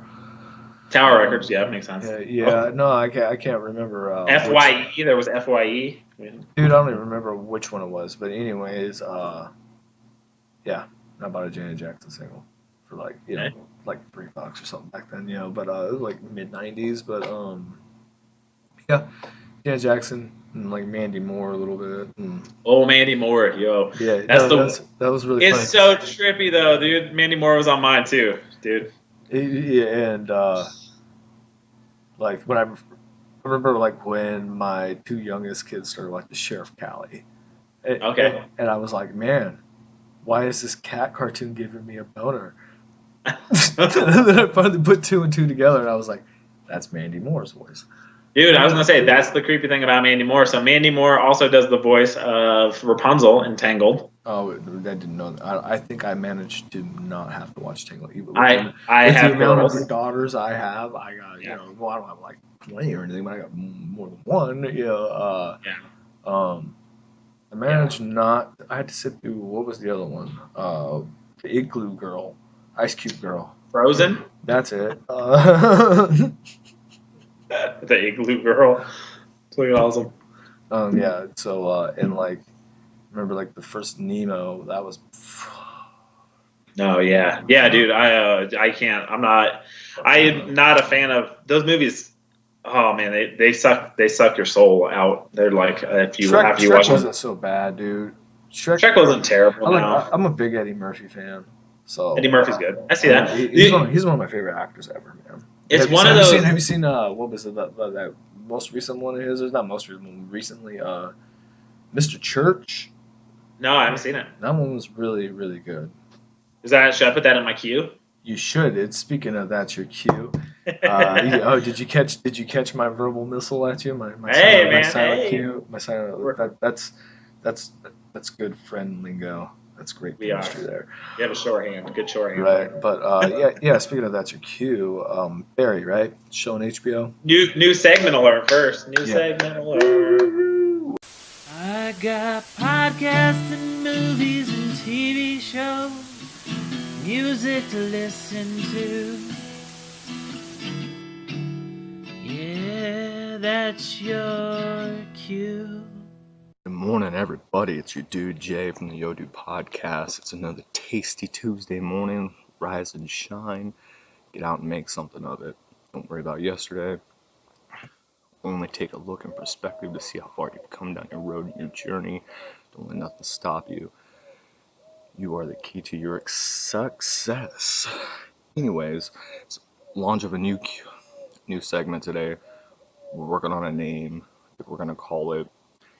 Tower Records, yeah, makes sense. Yeah. No, I can't remember. FYE, there was FYE. Dude, I don't even remember which one it was. But anyways, yeah, I bought a Janet Jackson single for like like $3 or something back then. But it was like mid '90s. But yeah, Janet Jackson and like Mandy Moore a little bit. And, Oh, Mandy Moore, yo. yeah, that was really funny. It's so trippy though, dude. Mandy Moore was on mine too, dude. Yeah, and like when I remember like when my two youngest kids started like the Sheriff Callie. Okay. And I was like, man, why is this cat cartoon giving me a boner? And then I finally put two and two together, and I was like, that's Mandy Moore's voice. Dude, I was gonna say that's the creepy thing about Mandy Moore. So Mandy Moore also does the voice of Rapunzel in Tangled. Oh, I didn't know that. I think I managed to not have to watch Tangled. I With have the amount girls. of daughters I have, I got Yeah. well, I don't have like 20 or anything, but I got more than one. I managed not. I had to sit through what was the other one? The Igloo Girl, Ice Cube Girl. Frozen, That's it. the Igloo Girl. It's really awesome. Yeah. So and like, remember like the first Nemo? That was. Oh yeah, dude. I can't. I'm not a fan of those movies. Oh man, they suck. They suck your soul out. They're like if you Shrek, after you Shrek watch them. wasn't so bad, dude. Shrek wasn't terrible. I'm a big Eddie Murphy fan. So Eddie Murphy's good. I see that. He's one of my favorite actors ever, man. It's one of those. Have you seen what was it that most recent one of his? It's not most recent one. Recently, Mr. Church. No, I haven't seen it. That one was really really good. Should I put that in my queue? You should. It's speaking of that's your cue. Did you catch my verbal missile at you? My silent cue. My silent. That's good friend lingo. That's great chemistry there. You have a shorthand. Good shorthand. Right, but yeah. Speaking of that's your cue. Barry, right? Show on HBO. New segment alert first. Segment alert. I got podcasts and movies and TV shows, music to listen to. Yeah, that's your cue. Good morning, everybody. It's your dude Jay from the Yo Dude Podcast. It's another tasty Tuesday morning. Rise and shine. Get out and make something of it. Don't worry about yesterday. Only take a look in perspective to see how far you've come down your road in your journey. Don't let nothing stop you. You are the key to your success. Anyways, it's launch of a new segment today. We're working on a name. We're gonna call it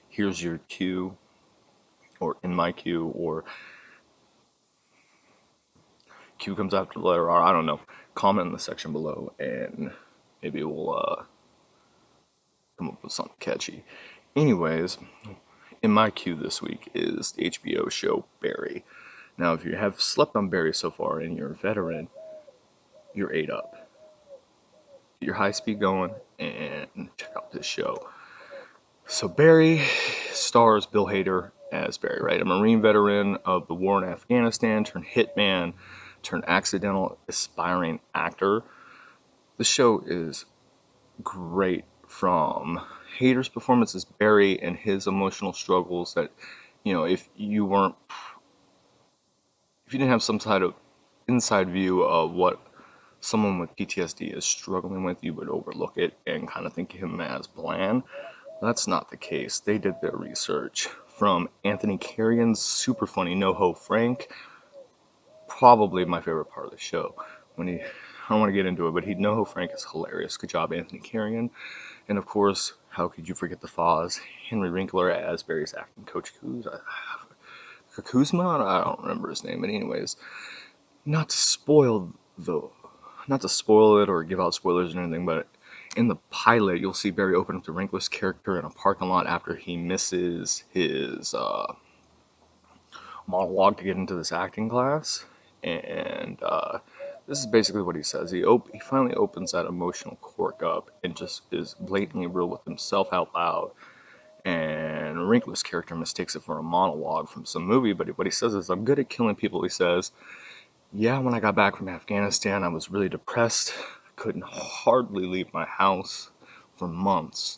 Here's Your Cue, or In My Cue, or Q comes after the letter R. I don't know. Comment in the section below, and maybe we'll come up with something catchy. Anyways, In My Cue this week is the HBO show Barry. Now, if you have slept on Barry so far and you're a veteran, you're 8 up. Get your high speed going and check out this show. So Barry stars Bill Hader as Barry, right? A Marine veteran of the war in Afghanistan, turned hitman, turned accidental aspiring actor. The show is great, from Hader's performance as Barry and his emotional struggles that, if you didn't have some kind of inside view of what someone with PTSD is struggling with, you would overlook it and kind of think of him as bland. That's not the case. They did their research. From Anthony Carrion's super funny NoHo Frank probably my favorite part of the show. When he, I don't want to get into it, but he'd know Frank is hilarious. Good job, Anthony Carrion. And of course, how could you forget the Foz? Henry Winkler as Barry's acting coach Kuzma? I don't remember his name, but anyways, not to spoil the, not to spoil it or give out spoilers or anything, but in the pilot, you'll see Barry open up to Winkler's character in a parking lot after he misses his monologue to get into this acting class, and this is basically what he says. He finally opens that emotional cork up and just is blatantly real with himself out loud. And Winkler's character mistakes it for a monologue from some movie, but what he says is, "I'm good at killing people." He says, "Yeah, when I got back from Afghanistan, I was really depressed. I couldn't hardly leave my house for months.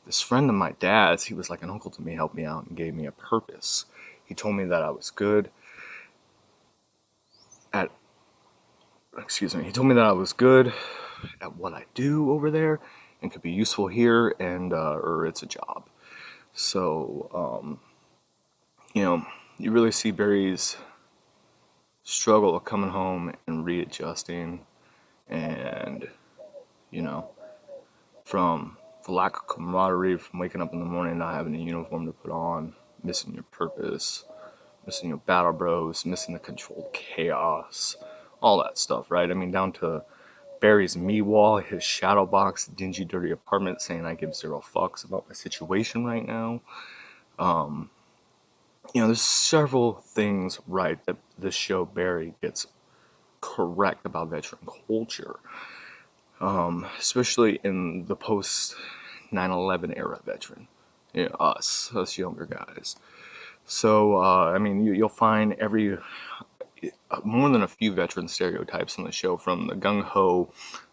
This friend of my dad's, he was like an uncle to me, helped me out and gave me a purpose. He told me that I was good at, he told me that I was good at what I do over there and could be useful here, and or it's a job." So, you really see Barry's struggle of coming home and readjusting, and, from the lack of camaraderie, from waking up in the morning not having a uniform to put on, missing your purpose, missing your battle bros, missing the controlled chaos, all that stuff, right? I mean, down to Barry's me wall, his shadow box, dingy, dirty apartment, saying I give zero fucks about my situation right now. There's several things right that this show Barry gets correct about veteran culture, especially in the post 9/11 era veteran, us younger guys. So, you'll find more than a few veteran stereotypes on the show, from the gung-ho,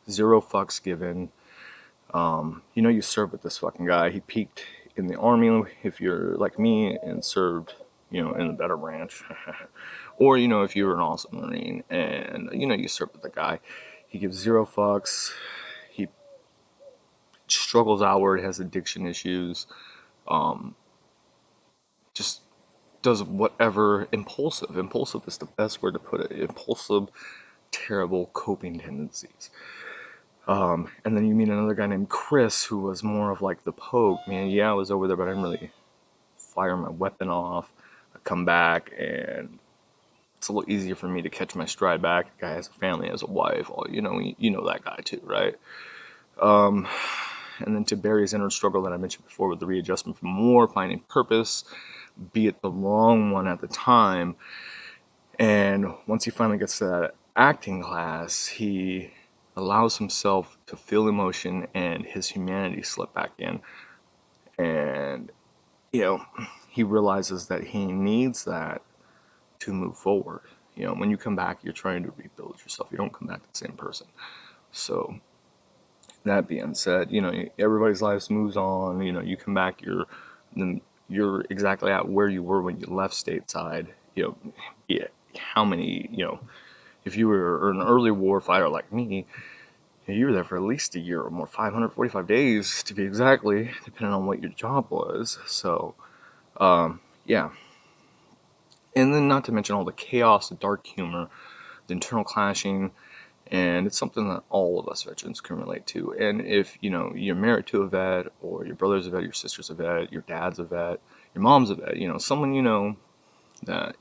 zero fucks given. You serve with this fucking guy. He peaked in the army if you're like me and served, in the better branch. Or, if you were an awesome Marine and, you served with the guy. He gives zero fucks. He struggles outward, has addiction issues. Just does whatever. Impulsive. Impulsive is the best word to put it. Impulsive, terrible coping tendencies. And then you meet another guy named Chris, who was more of like the poke. Man, yeah, I was over there, but I didn't really fire my weapon off. I come back, and it's a little easier for me to catch my stride back. The guy has a family, has a wife. You know that guy too, right? And then to Barry's inner struggle that I mentioned before with the readjustment from war, finding purpose, be it the wrong one at the time. And once he finally gets to that acting class, he allows himself to feel emotion and his humanity slip back in. And, he realizes that he needs that to move forward. When you come back, you're trying to rebuild yourself. You don't come back the same person. So, that being said, everybody's lives moves on. You come back, you're exactly at where you were when you left stateside. How many, if you were an early war fighter like me, you were there for at least a year or more, 545 days to be exactly, depending on what your job was. So, yeah. And then not to mention all the chaos, the dark humor, the internal clashing, and it's something that all of us veterans can relate to. And if, you're married to a vet, or your brother's a vet, your sister's a vet, your dad's a vet, your mom's a vet, someone that,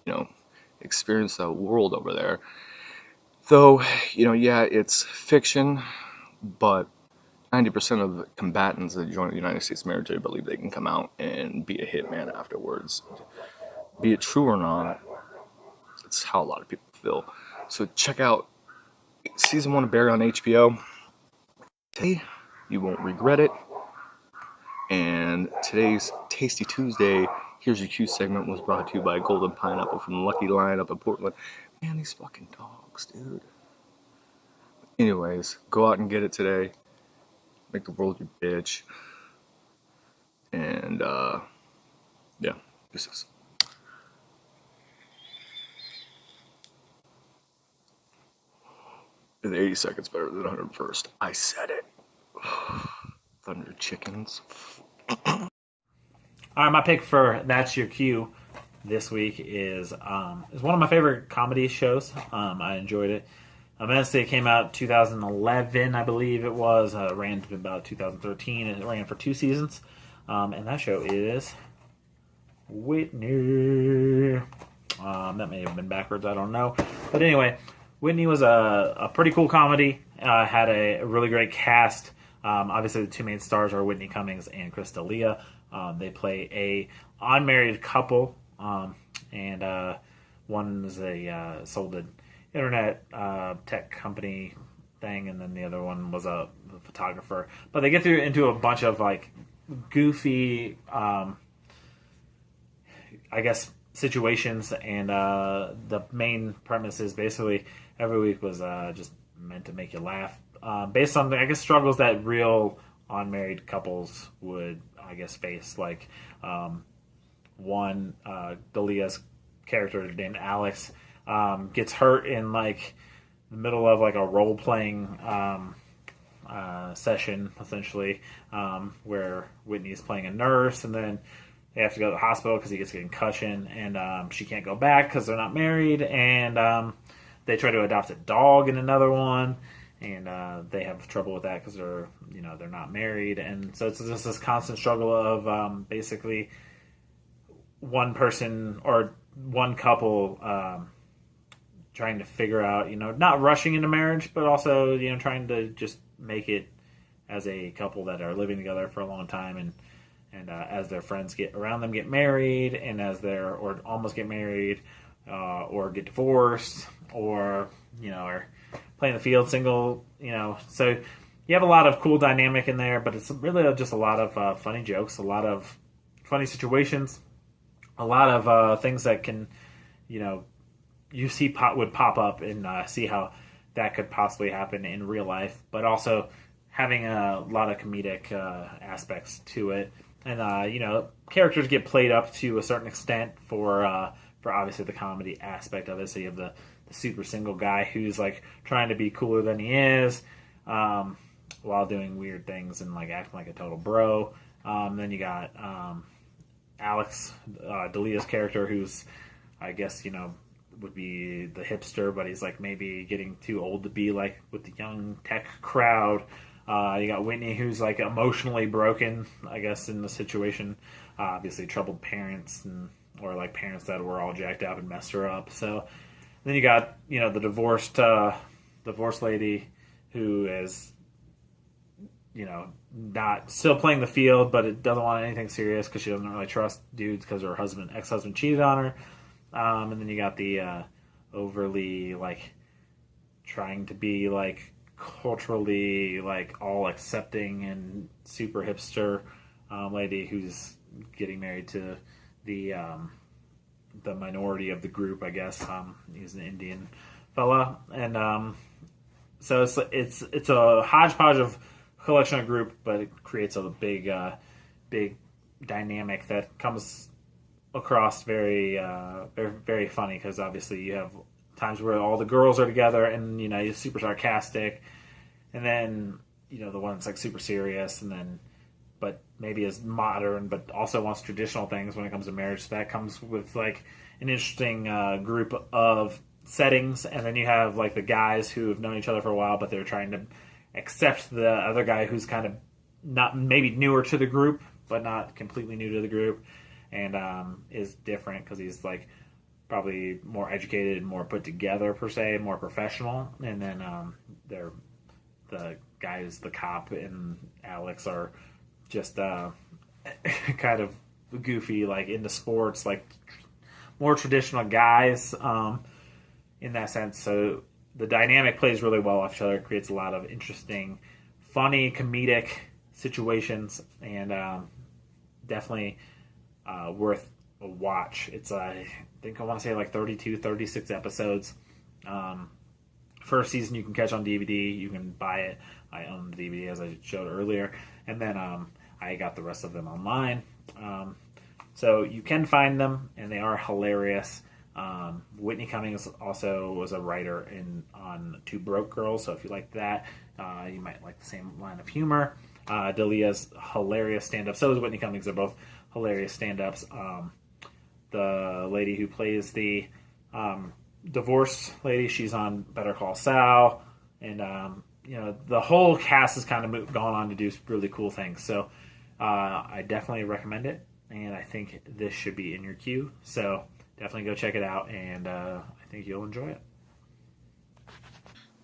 experienced that world over there. Though, yeah, it's fiction, but 90% of the combatants that join the United States military believe they can come out and be a hitman afterwards. Be it true or not, it's how a lot of people feel. So check out season 1 of Barry on HBO. Today, you won't regret it. And today's Tasty Tuesday, Here's Your Cue segment was brought to you by Golden Pineapple from Lucky Lion up in Portland. Man, these fucking dogs, dude. Anyways, go out and get it today. Make the world your bitch. And, yeah, this is. The 80 seconds better than 101st. I said it. Thunder chickens. All right, my pick for That's Your Cue this week is one of my favorite comedy shows. I enjoyed it immensely. It came out 2011, I believe it was. Ran to about 2013, and it ran for 2 seasons. And that show is Whitney. That may have been backwards, I don't know. But anyway, Whitney was a pretty cool comedy. Had a really great cast. Obviously, the 2 main stars are Whitney Cummings and Crystalia. They play a unmarried couple, and one is sold an internet tech company thing, and then the other one was a photographer. But they get into a bunch of like goofy, I guess, situations, and the main premise is basically every week was just meant to make you laugh, based on, I guess, struggles that real unmarried couples would, I guess, face. Like one, Dalia's character named Alex gets hurt in like the middle of like a role playing session, essentially, where Whitney's playing a nurse, and then they have to go to the hospital because he gets a concussion, and she can't go back because they're not married, and they try to adopt a dog in another one, and they have trouble with that because they're not married, and so it's just this constant struggle of basically one person or one couple trying to figure out, not rushing into marriage, but also trying to just make it as a couple that are living together for a long time, and as their friends get around them get married, and as they're or almost get married, or get divorced, or are playing the field single, so you have a lot of cool dynamic in there, but it's really just a lot of funny jokes, a lot of funny situations, a lot of things that can, you see would pop up, and see how that could possibly happen in real life, but also having a lot of comedic aspects to it. And, characters get played up to a certain extent for obviously the comedy aspect of it. So you have the super single guy who's, like, trying to be cooler than he is, while doing weird things and, like, acting like a total bro. Then you got Alex, Dalia's character, who's, I guess, would be the hipster, but he's, like, maybe getting too old to be, like, with the young tech crowd. You got Whitney, who's like emotionally broken, I guess, in the situation. Obviously, troubled parents, or like parents that were all jacked up and messed her up. So then you got the divorced lady who is not still playing the field, but it doesn't want anything serious because she doesn't really trust dudes because her ex-husband cheated on her. And then you got the overly like trying to be like culturally like all accepting and super hipster lady who's getting married to the minority of the group, I guess. He's an Indian fella, and so it's a hodgepodge of collection of group, but it creates a big dynamic that comes across very very funny, because obviously you have times where all the girls are together and you're super sarcastic, and then the one's like super serious, and then but maybe is modern but also wants traditional things when it comes to marriage. So that comes with like an interesting group of settings. And then you have like the guys who have known each other for a while, but they're trying to accept the other guy who's kind of not maybe newer to the group but not completely new to the group, and is different because he's like probably more educated, more put together per se, more professional. And then they're the guys, the cop and Alex, are just kind of goofy, like into sports, like more traditional guys in that sense. So the dynamic plays really well off each other. It creates a lot of interesting, funny, comedic situations, and definitely worth a watch. It's I think I want to say like 32, 36 episodes. First season you can catch on DVD. You can buy it. I own the DVD, as I showed earlier, and then I got the rest of them online. So you can find them, and they are hilarious. Whitney Cummings also was a writer on Two Broke Girls, so if you like that, you might like the same line of humor. Dalia's hilarious stand-up. So is Whitney Cummings. They're both hilarious stand-ups. the lady who plays the divorced lady. She's on Better Call Saul, and the whole cast has kind of gone on to do really cool things. So I definitely recommend it, and I think this should be in your queue. So definitely go check it out, and I think you'll enjoy it.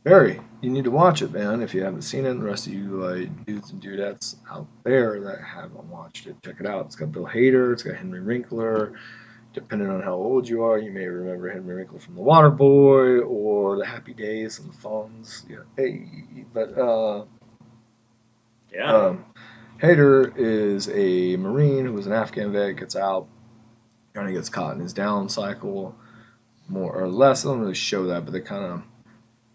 Barry, you need to watch it, man. If you haven't seen it, and the rest of you dudes and dudettes out there that haven't watched it, check it out. It's got Bill Hader, it's got Henry Winkler. Depending on how old you are, you may remember Henry Winkler from The Waterboy or The Happy Days and the Fonz. Yeah, Hader is a Marine who was an Afghan vet, gets out, kind of gets caught in his down cycle, more or less. I don't really show that, but they kind of,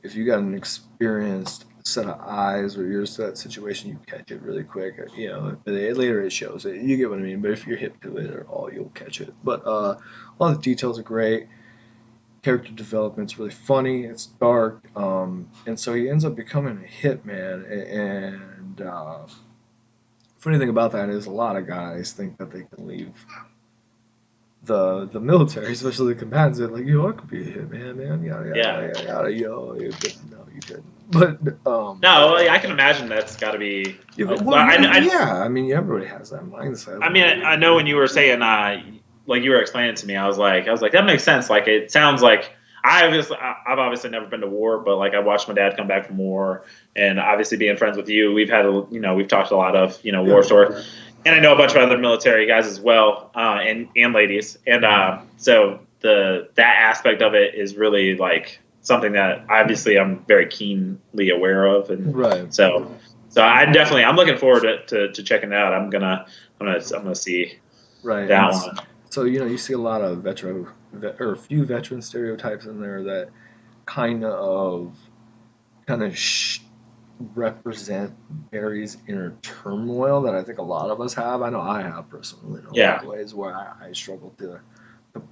if you got an experienced set of eyes or ears to that situation, you catch it really quick. Later it shows it. You get what I mean. But if you're hip to it at all, you'll catch it. But a lot of the details are great. Character development's really funny. It's dark. And so he ends up becoming a hitman. And funny thing about that is a lot of guys think that they can leave the military, especially the combatants, they're like, I could be a hitman, man. Yada. You didn't. But no, I can imagine that's got to be. Everybody has that mindset. I mean, I know when you were saying, like you were explaining to me, I was like, that makes sense. Like, it sounds like I've obviously never been to war, but like I watched my dad come back from war, and obviously being friends with you, we've talked a lot of war stories. And I know a bunch of other military guys as well, and ladies, and so that aspect of it is really like something that obviously I'm very keenly aware of, and right. So I'm looking forward to checking it out. I'm gonna see that one. So you see a lot of a few veteran stereotypes in there that kind of represent Barry's inner turmoil that I think a lot of us have. I know I have personally in a lot of ways where I struggle to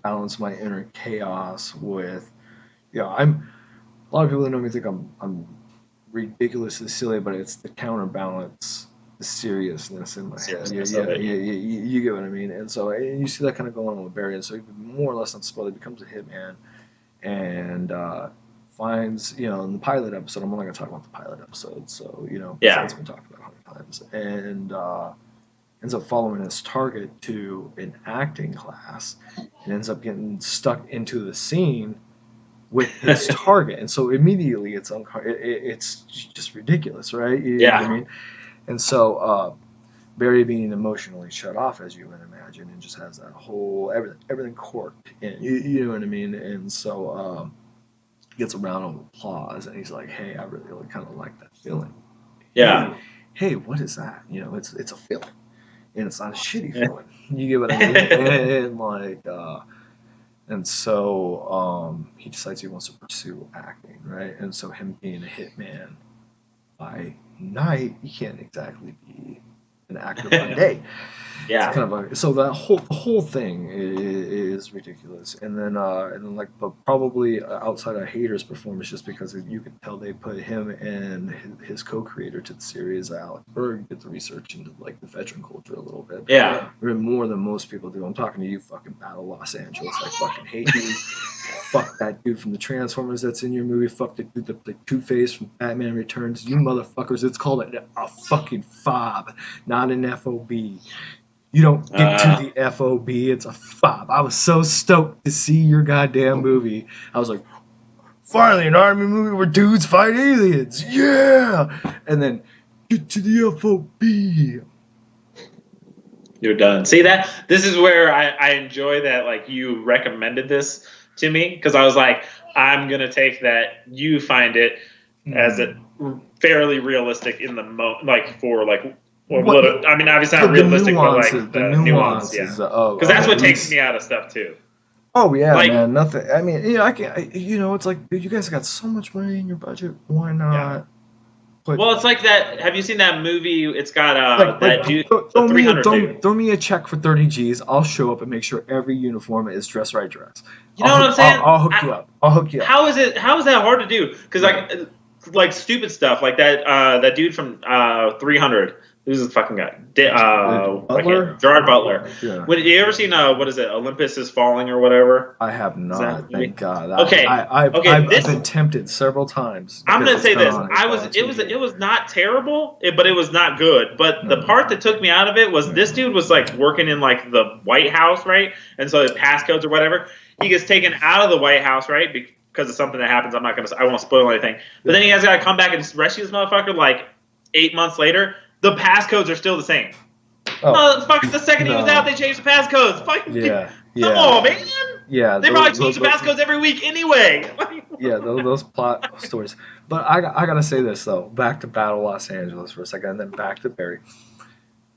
balance my inner chaos with, a lot of people that know me think I'm ridiculously silly, but it's the counterbalance the seriousness in my head. You get what I mean. And so you see that kind of going on with Barry, and so he more or less not spoiled, he becomes a hitman and finds, in the pilot episode, I'm only going to talk about the pilot episode, so, it's been talked about 100 times, and ends up following his target to an acting class and ends up getting stuck into the scene with his target. And so immediately it's just ridiculous, right? You know what I mean? And so Barry being emotionally shut off, as you would imagine, and just has that whole, everything corked in, you know what I mean? And so gets a round of applause, and he's like, hey, I really kind of like that feeling. Yeah. Hey, what is that? It's a feeling, and it's not a shitty feeling. You get what I mean? And so he decides he wants to pursue acting, right? And so him being a hitman by night, he can't exactly be an actor by day. Yeah. It's kind of so that whole thing is ridiculous, and then but probably outside of Hader's performance, just because you could tell they put him and his co-creator to the series, Alec Berg, did the research into like the veteran culture a little bit. Yeah. More than most people do. I'm talking to you, fucking Battle Los Angeles. I fucking hate you. Fuck that dude from the Transformers that's in your movie. Fuck the dude that played Two-Face from Batman Returns. You motherfuckers, it's called a fucking fob, not an FOB. You don't get to the FOB, it's a fob. I was so stoked to see your goddamn movie. I was like, finally an army movie where dudes fight aliens. Yeah! And then, get to the FOB. You're done. See that? This is where I enjoy that, like, you recommended this to me, because I was like, I'm going to take that you find it as a fairly realistic in the I mean, obviously not realistic, but like the nuance, because that's what takes me out of stuff too. Oh yeah, man. Nothing. I mean, it's like, dude, you guys got so much money in your budget. Why not? Yeah. Well, it's like that. Have you seen that movie? It's got that dude. Throw me a check for 30 G's. I'll show up and make sure every uniform is dress right dress. You know what I'm saying? I'll hook you up. How is that hard to do? Because like stupid stuff like that. That dude from 300, Who's this fucking guy? Butler? Gerard Butler. Yeah. You ever seen what is it? Olympus Is Falling or whatever? I have not. Thank God. Okay. I've been tempted several times. I'm gonna say this. It It was not terrible, but it was not good. But the part that took me out of it was this dude was like working in like the White House, right? And so the passcodes or whatever, he gets taken out of the White House, right? Because of something that happens. I won't spoil anything. But then he has got to come back and rescue this motherfucker like 8 months later. The passcodes are still the same. Oh, fucking the second he was out, they changed the passcodes. Fucking come on, man. Yeah, they probably change the passcodes every week anyway. Yeah, those plot stories. But I gotta say this though. Back to Battle Los Angeles for a second, and then back to Barry.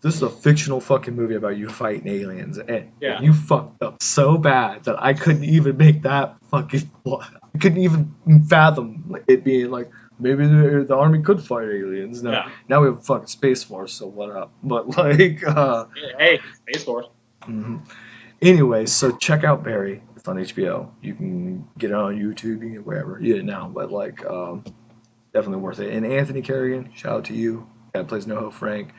This is a fictional fucking movie about you fighting aliens, and you fucked up so bad that I couldn't even make that fucking. I couldn't even fathom it being like. Maybe the army could fight aliens. Now we have a fucking Space Force, so what up? But like, hey, Space Force. Mm-hmm. Anyway, so check out Barry. It's on HBO. You can get it on YouTube, you can get wherever. You get it now, but like, definitely worth it. And Anthony Carrigan, shout out to you. Guy plays NoHo Frank.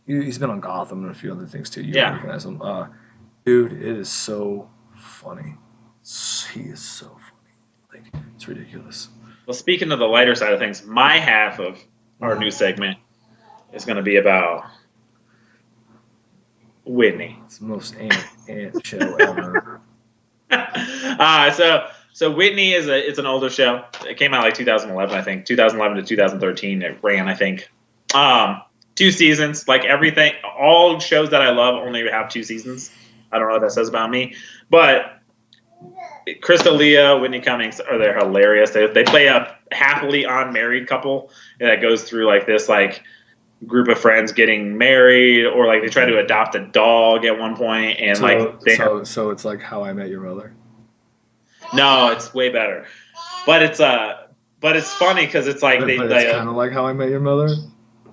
He's been on Gotham and a few other things too. You recognize him. Dude, it is so funny. He is so funny. Like, it's ridiculous. Well, speaking of the lighter side of things, my half of our new segment is going to be about Whitney. It's the most ant show ever. So Whitney it's an older show. It came out like 2011, I think. 2011 to 2013 it ran, I think. 2 seasons. Like everything, all shows that I love only have 2 seasons. I don't know what that says about me. But Crystalia, Whitney Cummings, they're hilarious. They play a happily unmarried couple that goes through like this like group of friends getting married, or like they try to adopt a dog at one point, and so it's like How I Met Your Mother. No, it's way better, but it's funny because it's like it's kind of like How I Met Your Mother.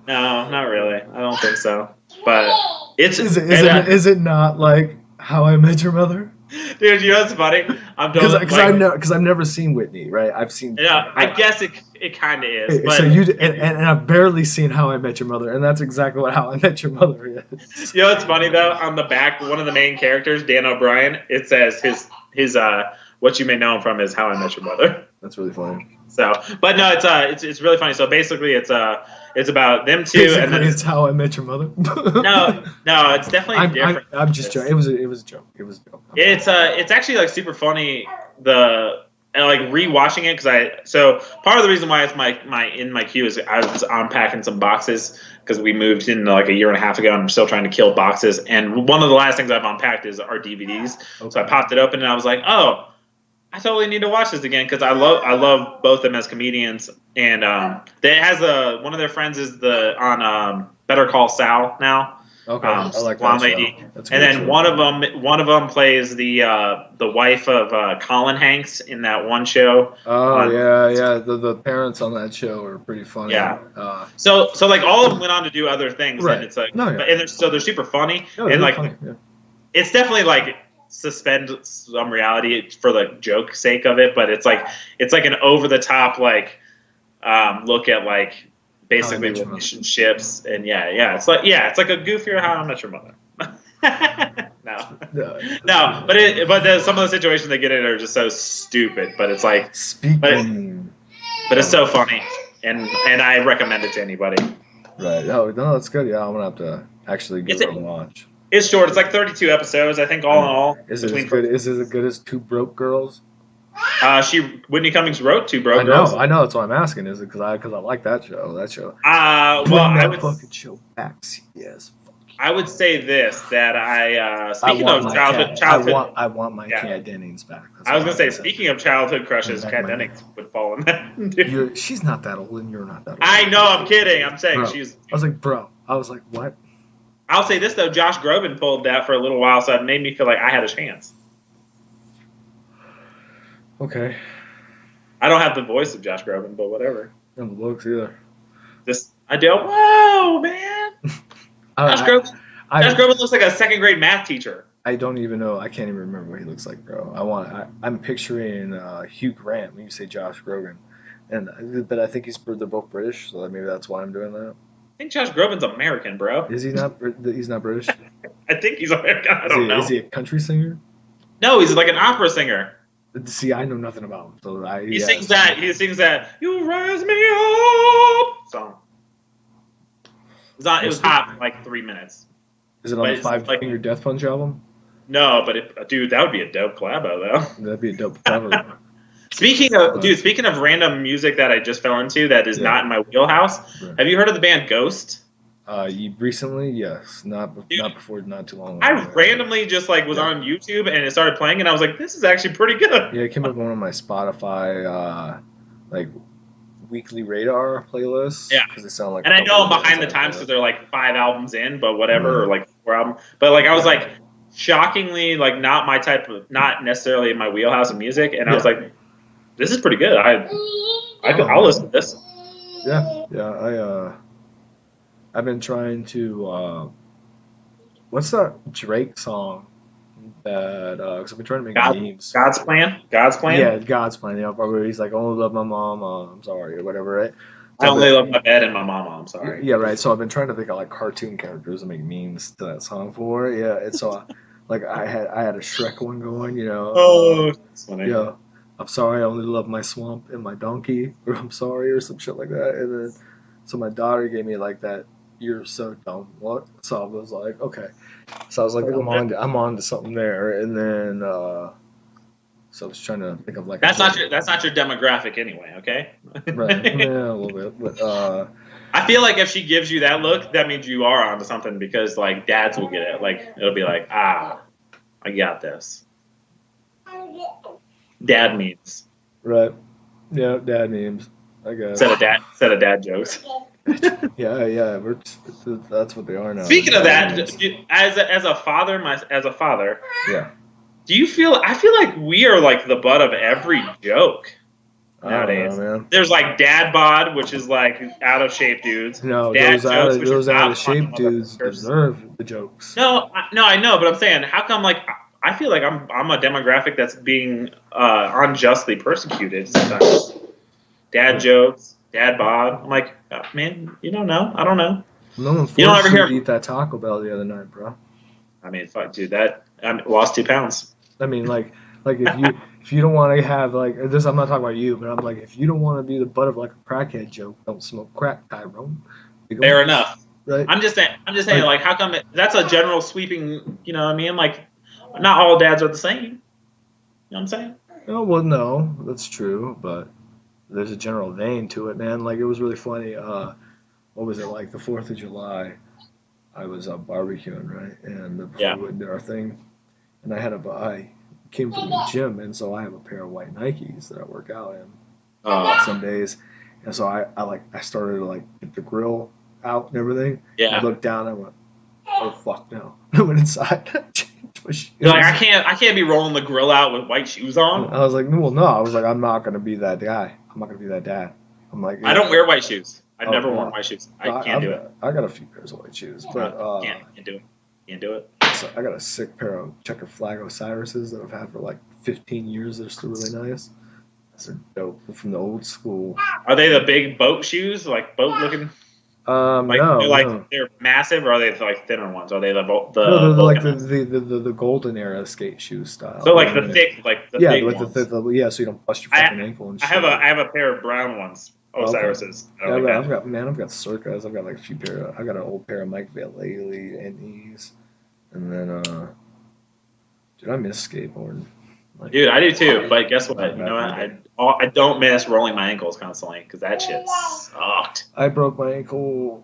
No, not really. I don't think so. But is it not like How I Met Your Mother? Dude, you know what's funny? Because I've never seen Whitney, right? I've seen. Yeah, I guess it kind of is. But so and I've barely seen How I Met Your Mother, and that's exactly what How I Met Your Mother is. You know what's funny though? On the back, one of the main characters, Dan O'Brien, it says his what you may know him from is How I Met Your Mother. That's really funny. So, but no, it's really funny. So basically, it's about them two, basically, and then it's How I Met Your Mother. no, it's definitely different. I'm just joking. It was a joke. It was a joke. It's actually like super funny. And like rewatching it so part of the reason why it's my queue is I was unpacking some boxes because we moved in like a year and a half ago and I'm still trying to kill boxes, and one of the last things I've unpacked is our DVDs. Okay. So I popped it open and I was like, oh, I totally need to watch this again because I love both of them as comedians, and they has one of their friends is on Better Call Saul now. Okay, I like blonde that lady, and then show. one of them plays the wife of Colin Hanks in that one show. Oh yeah. The parents on that show are pretty funny. Yeah. So like all of them went on to do other things, right. And it's like, and they're super funny, and like funny. Yeah. It's definitely like suspend some reality for the joke sake of it, but it's like an over the top like look at like. Basically relationships and it's like a goofier How I Met Your Mother. No, but some of the situations they get in are just so stupid. But it's like but it's so funny, and I recommend it to anybody. Right? Oh no, that's good. Yeah, I'm gonna have to actually give it a watch. It's short. It's like 32 episodes, I think, all in all. Is it as good? Is it as good as Two Broke Girls? Whitney Cummings wrote Two Broke Girls. I know. That's why I'm asking. Is it because I like that show? Well, I would fucking show back. Yes. I would say this that speaking of childhood, I want my Kat Dennings back. I was gonna say, speaking of childhood crushes, Kat Dennings would fall in that. She's not that old, and you're not that old. I know. I'm kidding. I'm saying she's. I was like, bro. I was like, what? I'll say this though. Josh Groban pulled that for a little while, so it made me feel like I had a chance. Okay. I don't have the voice of Josh Groban, but whatever. I don't have the looks either. I do. Whoa, man! Josh Groban looks like a second grade math teacher. I don't even know. I can't even remember what he looks like, bro. I'm picturing Hugh Grant when you say Josh Groban, but I think they're both British, so maybe that's why I'm doing that. think Josh Groban's American, bro. Is he not? He's not British. I think he's American. I don't know. Is he a country singer? No, he's like an opera singer. See, I know nothing about him. So he sings that. He sings that. You rise me up song. It was hot for like 3 minutes. Is it on the Five Finger Death Punch album? No, but dude, that would be a dope collabo though. That'd be a dope cover. Speaking of random music that I just fell into that is not in my wheelhouse, have you heard of the band Ghost? Recently, yes. Not before, not too long ago. I randomly just like was on YouTube and it started playing and I was like, this is actually pretty good. Yeah, it came up on one of my Spotify like weekly radar playlists. Yeah, because they sound like. And I know I'm behind the times because they're like 5 albums in, but whatever, or like 4 albums. But like I was like shockingly like not my type of, not necessarily in my wheelhouse of music, and I was like, this is pretty good. I'll listen to this. Yeah. I've been trying to. What's that Drake song? That because I've been trying to make memes. God's Plan. Yeah, God's Plan. Yeah, probably he's like, only love my mom. I'm sorry, or whatever, right? I only love my bed and my mama. I'm sorry. Yeah, right. So I've been trying to think of like cartoon characters and make memes to that song for. Yeah, it's so like I had a Shrek one going. You know. Oh, that's funny. Yeah. I'm sorry, I only love my swamp and my donkey, or I'm sorry, or some shit like that. And then, so my daughter gave me like that, you're so dumb. What? So I was like, okay. So I was like, I'm on to something there. And then, so I was trying to think of like. That's not your demographic anyway, okay? Right. Yeah, a little bit. But, I feel like if she gives you that look, that means you are onto something because like dads will get it. Like it'll be like, I got this. Dad memes. Right. Yeah, dad memes. I guess. Set of dad jokes. Yeah. That's what they are now. Speaking of that, as a father. Yeah. Do you feel? I feel like we are like the butt of every joke nowadays. I don't know, man. There's like dad bod, which is like out of shape dudes. No, dad those out of shape dudes deserve the jokes. No, I know, but I'm saying, how come like I feel like I'm a demographic that's being unjustly persecuted sometimes. Dad jokes, dad bod. I'm like, man, you don't know. I don't know. No one forced you don't ever hear eat that Taco Bell the other night, bro. I mean, fuck, dude, that I lost 2 pounds. I mean, like if you don't want to have like this, I'm not talking about you, but I'm like, if you don't want to be the butt of like a crackhead joke, don't smoke crack, Tyrone. Fair enough. Right. I'm just saying, like how come that's a general sweeping, you know what I mean? Like, not all dads are the same. You know what I'm saying? Oh, well, no, that's true, but there's a general vein to it, man. Like, it was really funny. What was it, like the 4th of July? I was barbecuing, right? And before we did our thing, and I came from the gym, and so I have a pair of white Nikes that I work out in some days. And so I started to like get the grill out and everything. Yeah. I looked down, and I went, oh fuck no. I went inside. You're like, I can't be rolling the grill out with white shoes on. I was like, well, no. I was like, I'm not gonna be that guy. I'm not gonna be that dad. I'm like, I don't wear white shoes. I've never worn white shoes. I can't do it. I got a few pairs of white shoes, but can't do it. Can't do it. So I got a sick pair of checker flag Osiris's that I've had for like 15 years. They're still really nice. They're dope. They're from the old school. Are they the big boat shoes, like boat looking? No. They're massive, or are they like thinner ones? Are they they're like the golden era skate shoe style. So like the thick, like the big with ones. so you don't bust your fucking ankle and shit. I have a pair of brown ones. Osiris's. Okay. I've got Circas. I've got like a few pair. I got an old pair of Mike Vallely NEs, and then dude, I miss skateboarding. Like, dude, I do too. But guess what? You know what? I don't miss rolling my ankles constantly because that shit sucked. I broke my ankle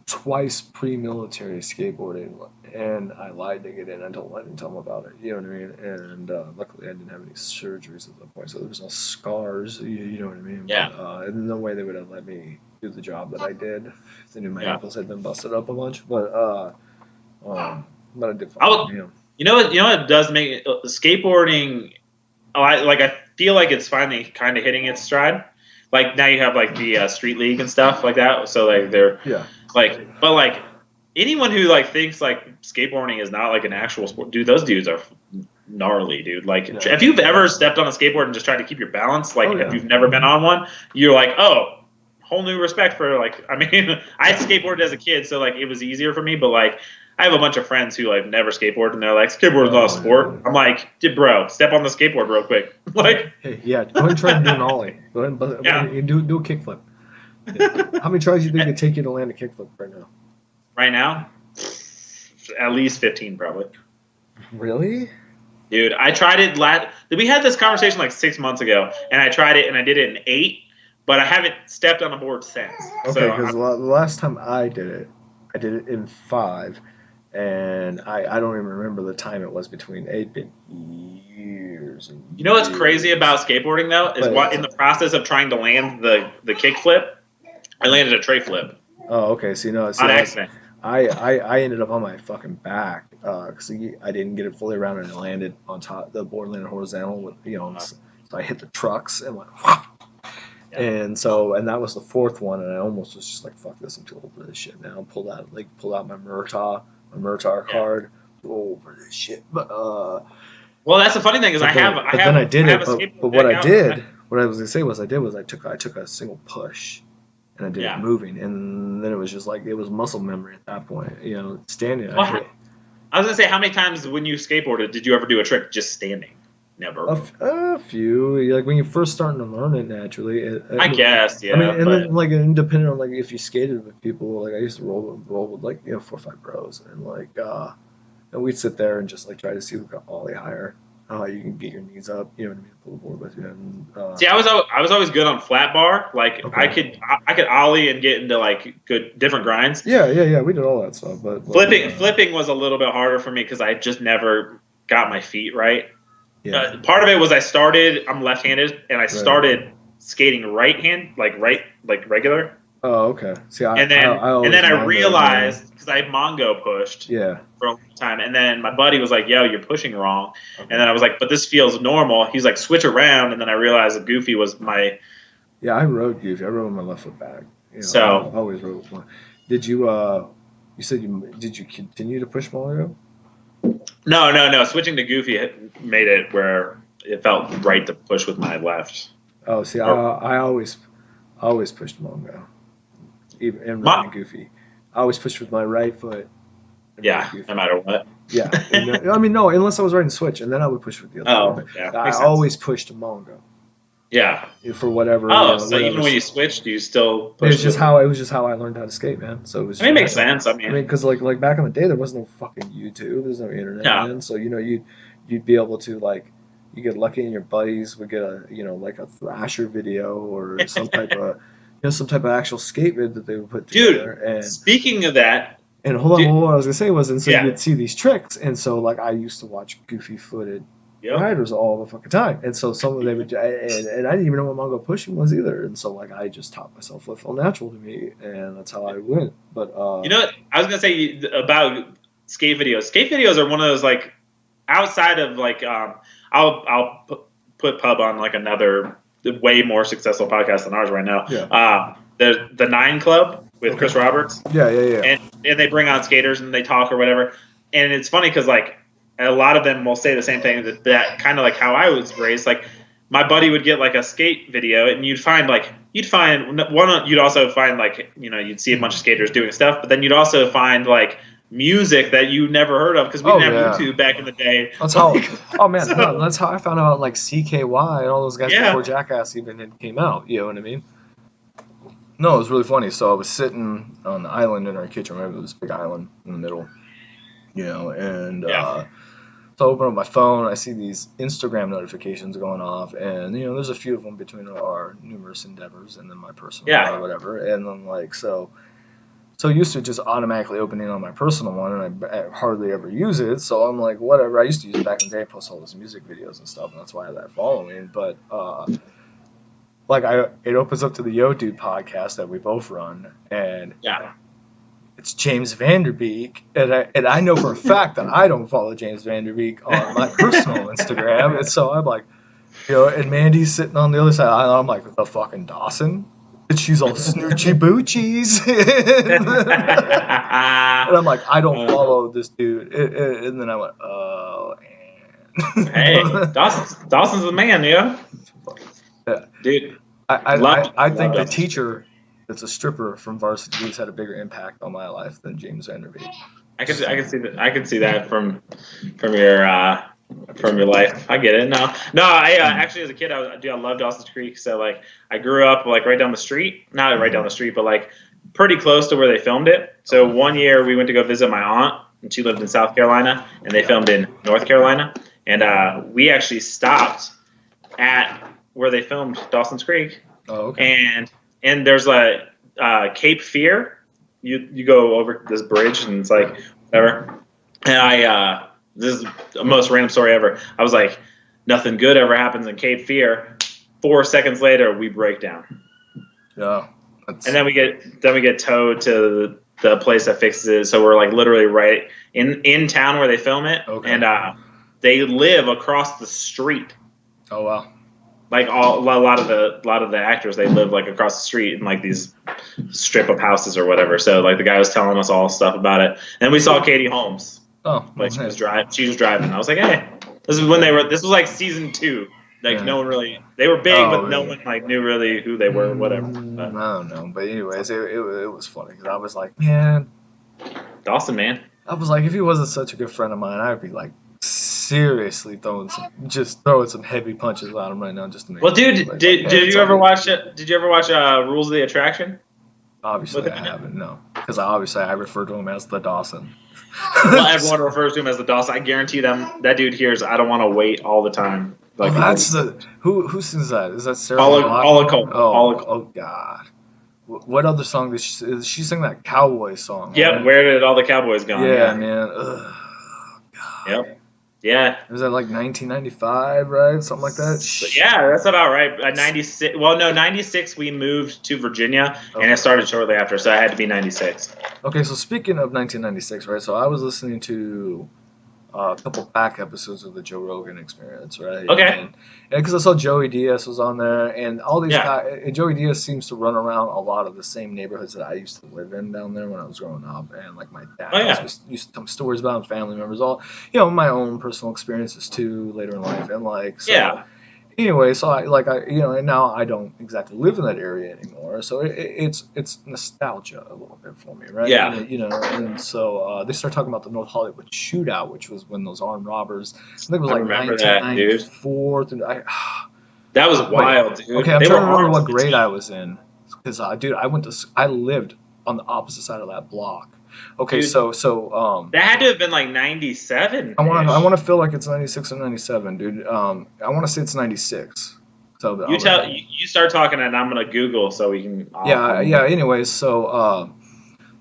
twice pre-military skateboarding, and I lied to get in. I didn't tell them about it. You know what I mean? And luckily, I didn't have any surgeries at that point, so there was no scars. You know what I mean? Yeah. But, and no way they would have let me do the job that I did if they knew my ankles had been busted up a bunch. But I did fine. You know what does make skateboarding? I feel like it's finally kind of hitting its stride. Like now you have like the street league and stuff like that. So like they're but like anyone who like thinks like skateboarding is not like an actual sport, dude, those dudes are gnarly, dude. Like if you've ever stepped on a skateboard and just tried to keep your balance, like if you've never been on one, you're like, oh, whole new respect for like. I mean, I skateboarded as a kid, so like it was easier for me. But like, I have a bunch of friends who like never skateboard, and they're like, skateboard's not a sport. I'm like, bro, step on the skateboard real quick. Like, hey, yeah, go ahead and try to do an ollie. Go ahead and do a kickflip. How many tries do you think it'd take you to land a kickflip right now? Right now, at least 15 probably. Really? Dude, I tried it we had this conversation like 6 months ago, and I tried it, and I did it in 8, but I haven't stepped on a board since. Okay, because the last time I did it in 5, and I don't even remember the time it was between. It'd been years. And you know what's crazy about skateboarding though is in the process of trying to land the kickflip, I landed a tray flip. Oh, okay. So on accident. I ended up on my fucking back because I didn't get it fully around and it landed on top. The board landed horizontal with so I hit the trucks and went. And that was the 4th one, and I almost was just like, fuck this, I'm too old for this shit now. Pulled out my Murtaugh card, too old for this shit. But well, that's the funny thing is what I was gonna say was I took a single push. And I did it moving, and then it was just like it was muscle memory at that point. Standing. Well, I was gonna say, how many times when you skateboarded did you ever do a trick just standing? Never. A few. Like when you're first starting to learn it naturally. I guess, yeah. I mean, and then like independent on like if you skated with people, like I used to roll with like 4 or 5 bros, and like and we'd sit there and just like try to see who got ollie higher. You can get your knees up, you know what I mean, pull the board with you. And, see, I was always good on flat bar. Like okay. I could ollie and get into like good different grinds. Yeah. We did all that stuff, but flipping was a little bit harder for me because I just never got my feet right. Yeah. Part of it was I'm left-handed, and I started skating right-hand, like regular. Oh, okay. See, and then I realized because I Mongo pushed for a long time, and then my buddy was like, "Yo, you're pushing wrong," and then I was like, "But this feels normal." He's like, "Switch around," and then I realized that Goofy was my. Yeah, I rode Goofy. I rode with my left foot back. So I always rode with one. Did you? You said did you continue to push Mario? No. Switching to Goofy made it where it felt right to push with my left. Oh, see, I always pushed Mongo. Even running Goofy, I always pushed with my right foot. Yeah, no matter what. Yeah, I mean, no, unless I was riding Switch, and then I would push with the other. Oh, yeah. I always pushed Mongo. Yeah. For whatever. Oh, so even when you switched, you still push. It was just how I learned how to skate, man. So it was. I mean, it makes sense. I mean, because like back in the day, there was no fucking YouTube. There's no internet, man. So you'd be able to like. You get lucky, and your buddies would get a like a Thrasher video or some type of actual skate vid that they would put together. Dude, and speaking of that, and hold on, what I was gonna say was, and so you'd see these tricks, and so like I used to watch goofy-footed riders all the fucking time, and so some of them would, and I didn't even know what Mongo pushing was either, and so like I just taught myself what felt natural to me, and that's how I went. But you know what I was gonna say about skate videos? Skate videos are one of those like outside of like I'll put Pub on like another way more successful podcast than ours right now. Yeah. The 9 Club with Chris Roberts. Yeah. And they bring on skaters and they talk or whatever. And it's funny because like a lot of them will say the same thing that kind of like how I was raised. Like my buddy would get like a skate video and you'd also find like, you'd see a bunch of skaters doing stuff, but then you'd also find like music that you never heard of because we didn't have YouTube back in the day. That's how. That's how I found out like CKY and all those guys before Jackass even came out. You know what I mean? No, it was really funny. So I was sitting on the island in our kitchen. Remember this big island in the middle, and so I open up my phone. I see these Instagram notifications going off, and there's a few of them between our numerous endeavors and then my personal or whatever, and then like so used to just automatically opening on my personal one, and I hardly ever use it. So I'm like, whatever. I used to use it back in the day, post all those music videos and stuff, and that's why I had that following. But it opens up to the Yo Dude podcast that we both run, and it's James Vanderbeek, and I know for a fact that I don't follow James Vanderbeek on my personal Instagram, and so I'm like, and Mandy's sitting on the other side. I'm like, the fucking Dawson. And she's all snoochy boochies. And I'm like, I don't follow this dude. And then I went, oh, man. Hey, Dawson's the man, yeah. Dude. I think the teacher that's a stripper from Varsity Blues had a bigger impact on my life than James Vanderbeek. I could see that. I could see that from your life. I get it. No. I actually as a kid, I love Dawson's Creek. So like, I grew up like right down the street. Not right down the street, but like pretty close to where they filmed it. So one year we went to go visit my aunt, and she lived in South Carolina, and they filmed in North Carolina. And we actually stopped at where they filmed Dawson's Creek. Oh, okay. And there's a Cape Fear. You go over this bridge, and it's like whatever. And this is the most random story ever. I was like, nothing good ever happens in Cape Fear. 4 seconds later, we break down. Yeah. And then we get towed to the place that fixes it. So we're like literally right in town where they film it. Okay. And they live across the street. Oh wow. Like a lot of the actors, they live like across the street in like these strip of houses or whatever. So like the guy was telling us all stuff about it, and we saw Katie Holmes. Oh, like she was driving. I was like, hey, this is when this was like season 2. Like no one really, they were big, but no one like knew really who they were, whatever. But, I don't know, but anyways, it was funny because I was like, man, Dawson, man. I was like, if he wasn't such a good friend of mine, I'd be like seriously throwing some heavy punches at him right now just to make. Well, dude, did you ever watch Rules of the Attraction? Obviously, I haven't. No, because I refer to him as the Dawson. Well, everyone refers to him as the Dawson. I guarantee that dude hears "I don't want to wait" all the time. Like that's who sings that? Is that Sarah? Paula Cole. Oh God. What other song did she sing? That cowboy song? Yep. Right? Where did all the cowboys go? Yeah, man. Ugh, God. Yep. Yeah. Was that like 1995, right? Something like that? Yeah, that's about right. 96. Well, no, 96 we moved to Virginia, and it started shortly after, so it had to be 96. Okay, so speaking of 1996, right? So I was listening to a couple back episodes of the Joe Rogan Experience, right? Okay. And because I saw Joey Diaz was on there, and all these guys, and Joey Diaz seems to run around a lot of the same neighborhoods that I used to live in down there when I was growing up, and like my dad used to tell me stories about him, family members, all my own personal experiences too later in life, and like so. Anyway, so and now I don't exactly live in that area anymore, so it's nostalgia a little bit for me, right? Yeah. And so they start talking about the North Hollywood Shootout, which was when those armed robbers, I think it was like 1994. That was wild, dude. Okay, I'm trying to remember what grade I was in, because I lived on the opposite side of that block. Okay, dude, so that had to have been like 97. I want to feel like it's 96 or 97, dude. I want to say it's 96. So you start talking and I'm gonna Google so we can. Anyways, so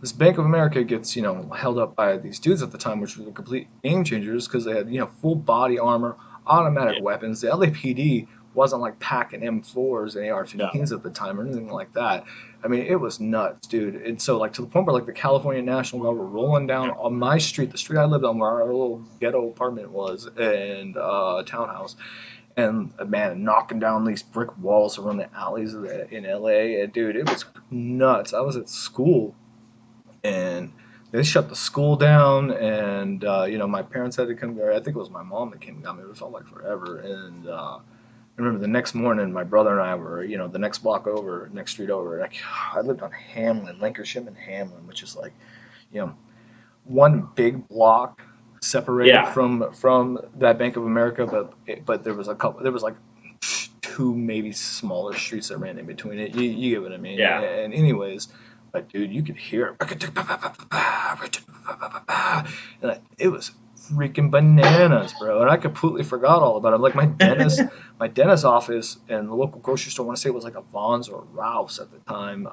this Bank of America gets held up by these dudes at the time, which were the complete game changers because they had full body armor, automatic weapons. The LAPD wasn't like packing M4s and AR-15s at the time or anything like that. I mean, it was nuts, dude. And so, like, to the point where, like, the California National Guard were rolling down on my street, the street I lived on, where our little ghetto apartment was, and townhouse, and, man, knocking down these brick walls around the alleys in L.A. And, dude, it was nuts. I was at school, and they shut the school down, and, my parents had to come there. I think it was my mom that came and got me. It felt like forever, and I remember the next morning, my brother and I were, the next block over, next street over. And I lived on Hamlin, Lancashire and Hamlin, which is like, one big block separated from that Bank of America, but there was like 2 maybe smaller streets that ran in between it. You get what I mean? Yeah. And anyways, but dude, you could hear it. And it was freaking bananas, bro, and I completely forgot all about it. Like my dentist office and the local grocery store, I want to say it was like a Vons or a Ralph's at the time.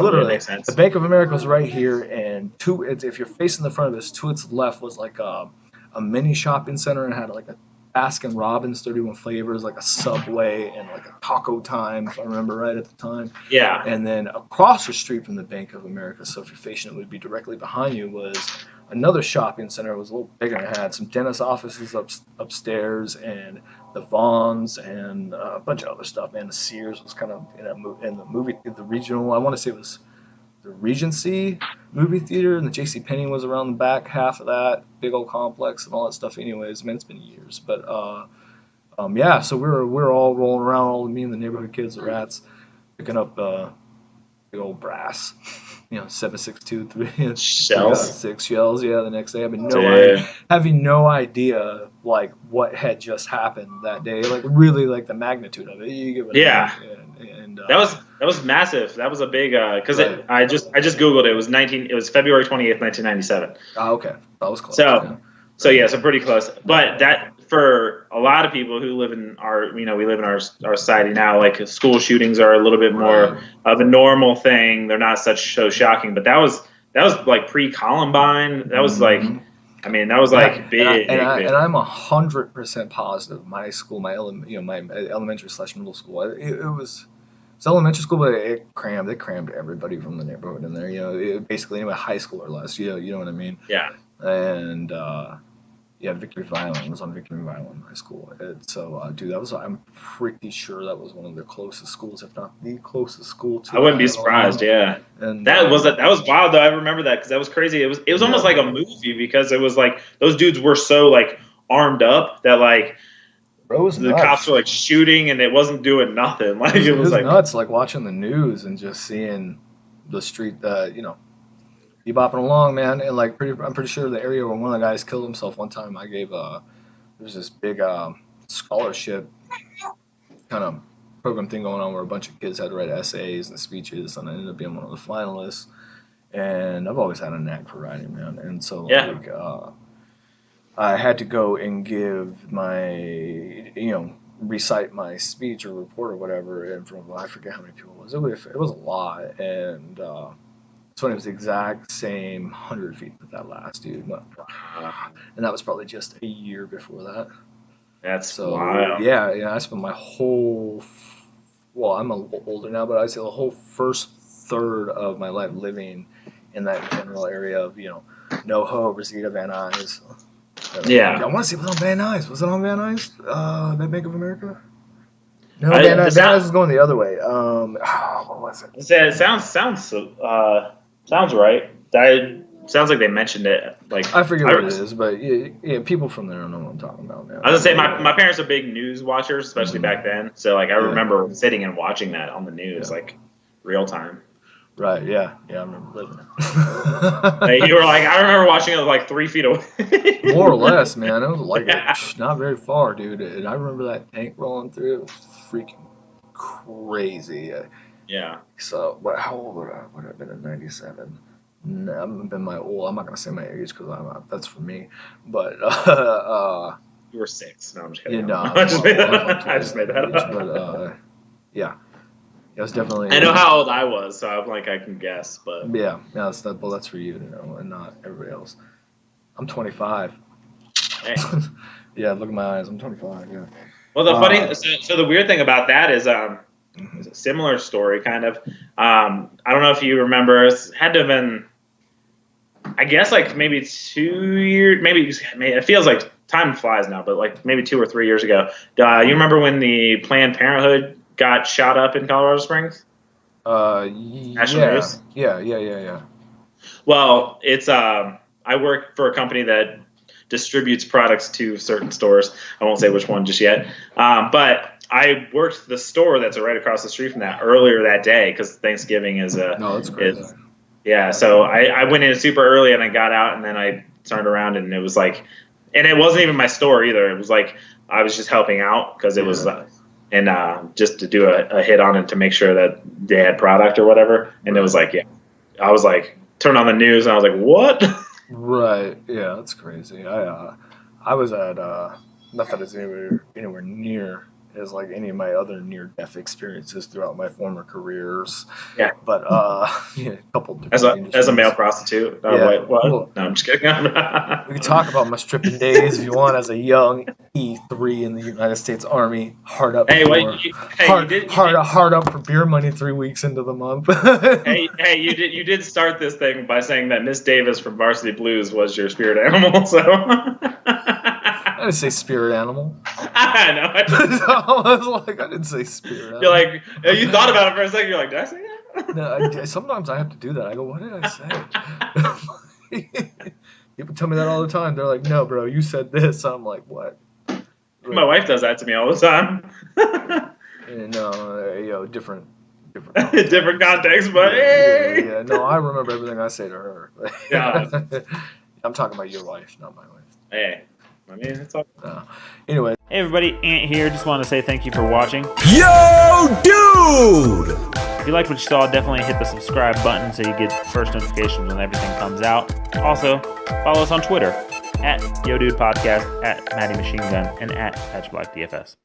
Literally, makes sense. The Bank of America was right here, and if you're facing the front of this, to its left was like a mini shopping center and had like a Baskin Robbins 31 flavors, like a Subway and like a Taco Time, if I remember right at the time. Yeah. And then across the street from the Bank of America, so if you're facing it, would be directly behind you, was another shopping center. It was a little bigger and it had some dentist offices upstairs and the Vons and a bunch of other stuff. Man, the Sears was kind of in the regional. I want to say it was the Regency movie theater, and the JCPenney was around the back half of that big old complex and all that stuff. Anyways, man, it's been years, but so we're all rolling around, all me and the neighborhood kids, the rats, picking up big old brass, 7.62 Shells. 6 shells. Yeah, the next day having no idea like what had just happened that day, like really like the magnitude of it. You get what I mean? And that was massive. That was a big because Right. I just googled it. It was February 28th, 1997. Oh, okay, that was close. So pretty close. But that for a lot of people who live in we live in our society now, like school shootings are a little bit more of a normal thing. They're not so shocking. But that was like pre-Columbine. That was like, I mean, that was like big. And I'm 100% positive. My school, my elementary/middle school, it was elementary school, but it crammed everybody from the neighborhood in there. Basically anyway, high school or less. You know what I mean? Yeah. And Victory Island. It was on Victory Island High School. Dude, I'm pretty sure that was one of the closest schools, if not the closest school to. I wouldn't be surprised. Yeah. And that was wild though. I remember that because that was crazy. It was almost like a movie because it was like those dudes were so like armed up that like the cops were like shooting and it wasn't doing nothing. Like it was like nuts. Like watching the news and just seeing the street you bopping along, man, and like I'm pretty sure the area where one of the guys killed himself one time, I gave there was this big scholarship kind of program thing going on where a bunch of kids had to write essays and speeches, and I ended up being one of the finalists. And I've always had a knack for writing, man, and so I had to go and give my recite my speech or report or whatever in front of I forget how many people it was. It was a lot, and it's when it was the exact same 100 feet that last dude. And that was probably just a year before that. That's wild. Yeah, I spent my whole, I'm a little older now, but I'd say the whole first third of my life living in that general area of, NoHo, Reseda, Van Nuys. I want to see if it was on Van Nuys. Was it on Van Nuys? That Bank of America? No, Van Nuys is going the other way. What was it? It sounds right. Sounds like they mentioned it. Like I forget what it is, but people from there don't know what I'm talking about, man. I was gonna say my parents are big news watchers, especially back then. So like I remember sitting and watching that on the news, like real time. Right. Yeah. I remember living it. Like, you were like, I remember watching it like 3 feet away. More or less, man. It was like not very far, dude. And I remember that tank rolling through. It was freaking crazy. Yeah. So, but how old would I have been in '97? No, I'm not gonna say my age because that's for me. But you were 6. No, I'm just kidding. Yeah, no, I just made that up. But it was definitely. I know how old I was, so I'm like I can guess, but that's for you to know, and not everybody else. I'm 25. Hey. Yeah, look at my eyes. I'm 25. Yeah. Well, the funny, so the weird thing about that is, it's a similar story, kind of. I don't know if you remember. It had to have been, I guess, like maybe 2 years. Maybe it feels like time flies now, but like maybe 2 or 3 years ago. You remember when the Planned Parenthood got shot up in Colorado Springs? National News? Yeah. Well, it's I work for a company that distributes products to certain stores. I won't say which one just yet. But I worked the store that's right across the street from that earlier that day because Thanksgiving is that's crazy. So I went in super early and I got out and then I turned around and it was like, and it wasn't even my store either. It was like I was just helping out because it was just to do a hit on it to make sure that they had product or whatever. And it was like, I was like, turned on the news and I was like, what? Right. Yeah, that's crazy. I was at not that it's anywhere near as like any of my other near-death experiences throughout my former careers. Yeah. But a couple different as a male prostitute. What? No, I'm just kidding. We can talk about my stripping days if you want. As a young E3 in the United States Army, hard up for beer money 3 weeks into the month. you did start this thing by saying that Miss Davis from Varsity Blues was your spirit animal. So I didn't say spirit animal. I know. I was like, I didn't say spirit animal. You're like, you thought about it for a second. You're like, did I say that? No, sometimes I have to do that. I go, what did I say? People tell me that all the time. They're like, no, bro, you said this. I'm like, what? My wife does that to me all the time. And different Different context, but hey. Yeah, no, I remember everything I say to her. Yeah. I'm talking about your wife, not my wife. Hey, I mean, it's all. No. Anyway. Hey everybody, Ant here. Just want to say thank you for watching. Yo, dude! If you liked what you saw, definitely hit the subscribe button so you get first notifications when everything comes out. Also, follow us on Twitter at YoDudePodcast, at Matty Machine Gun, and at PatchBlackDFS.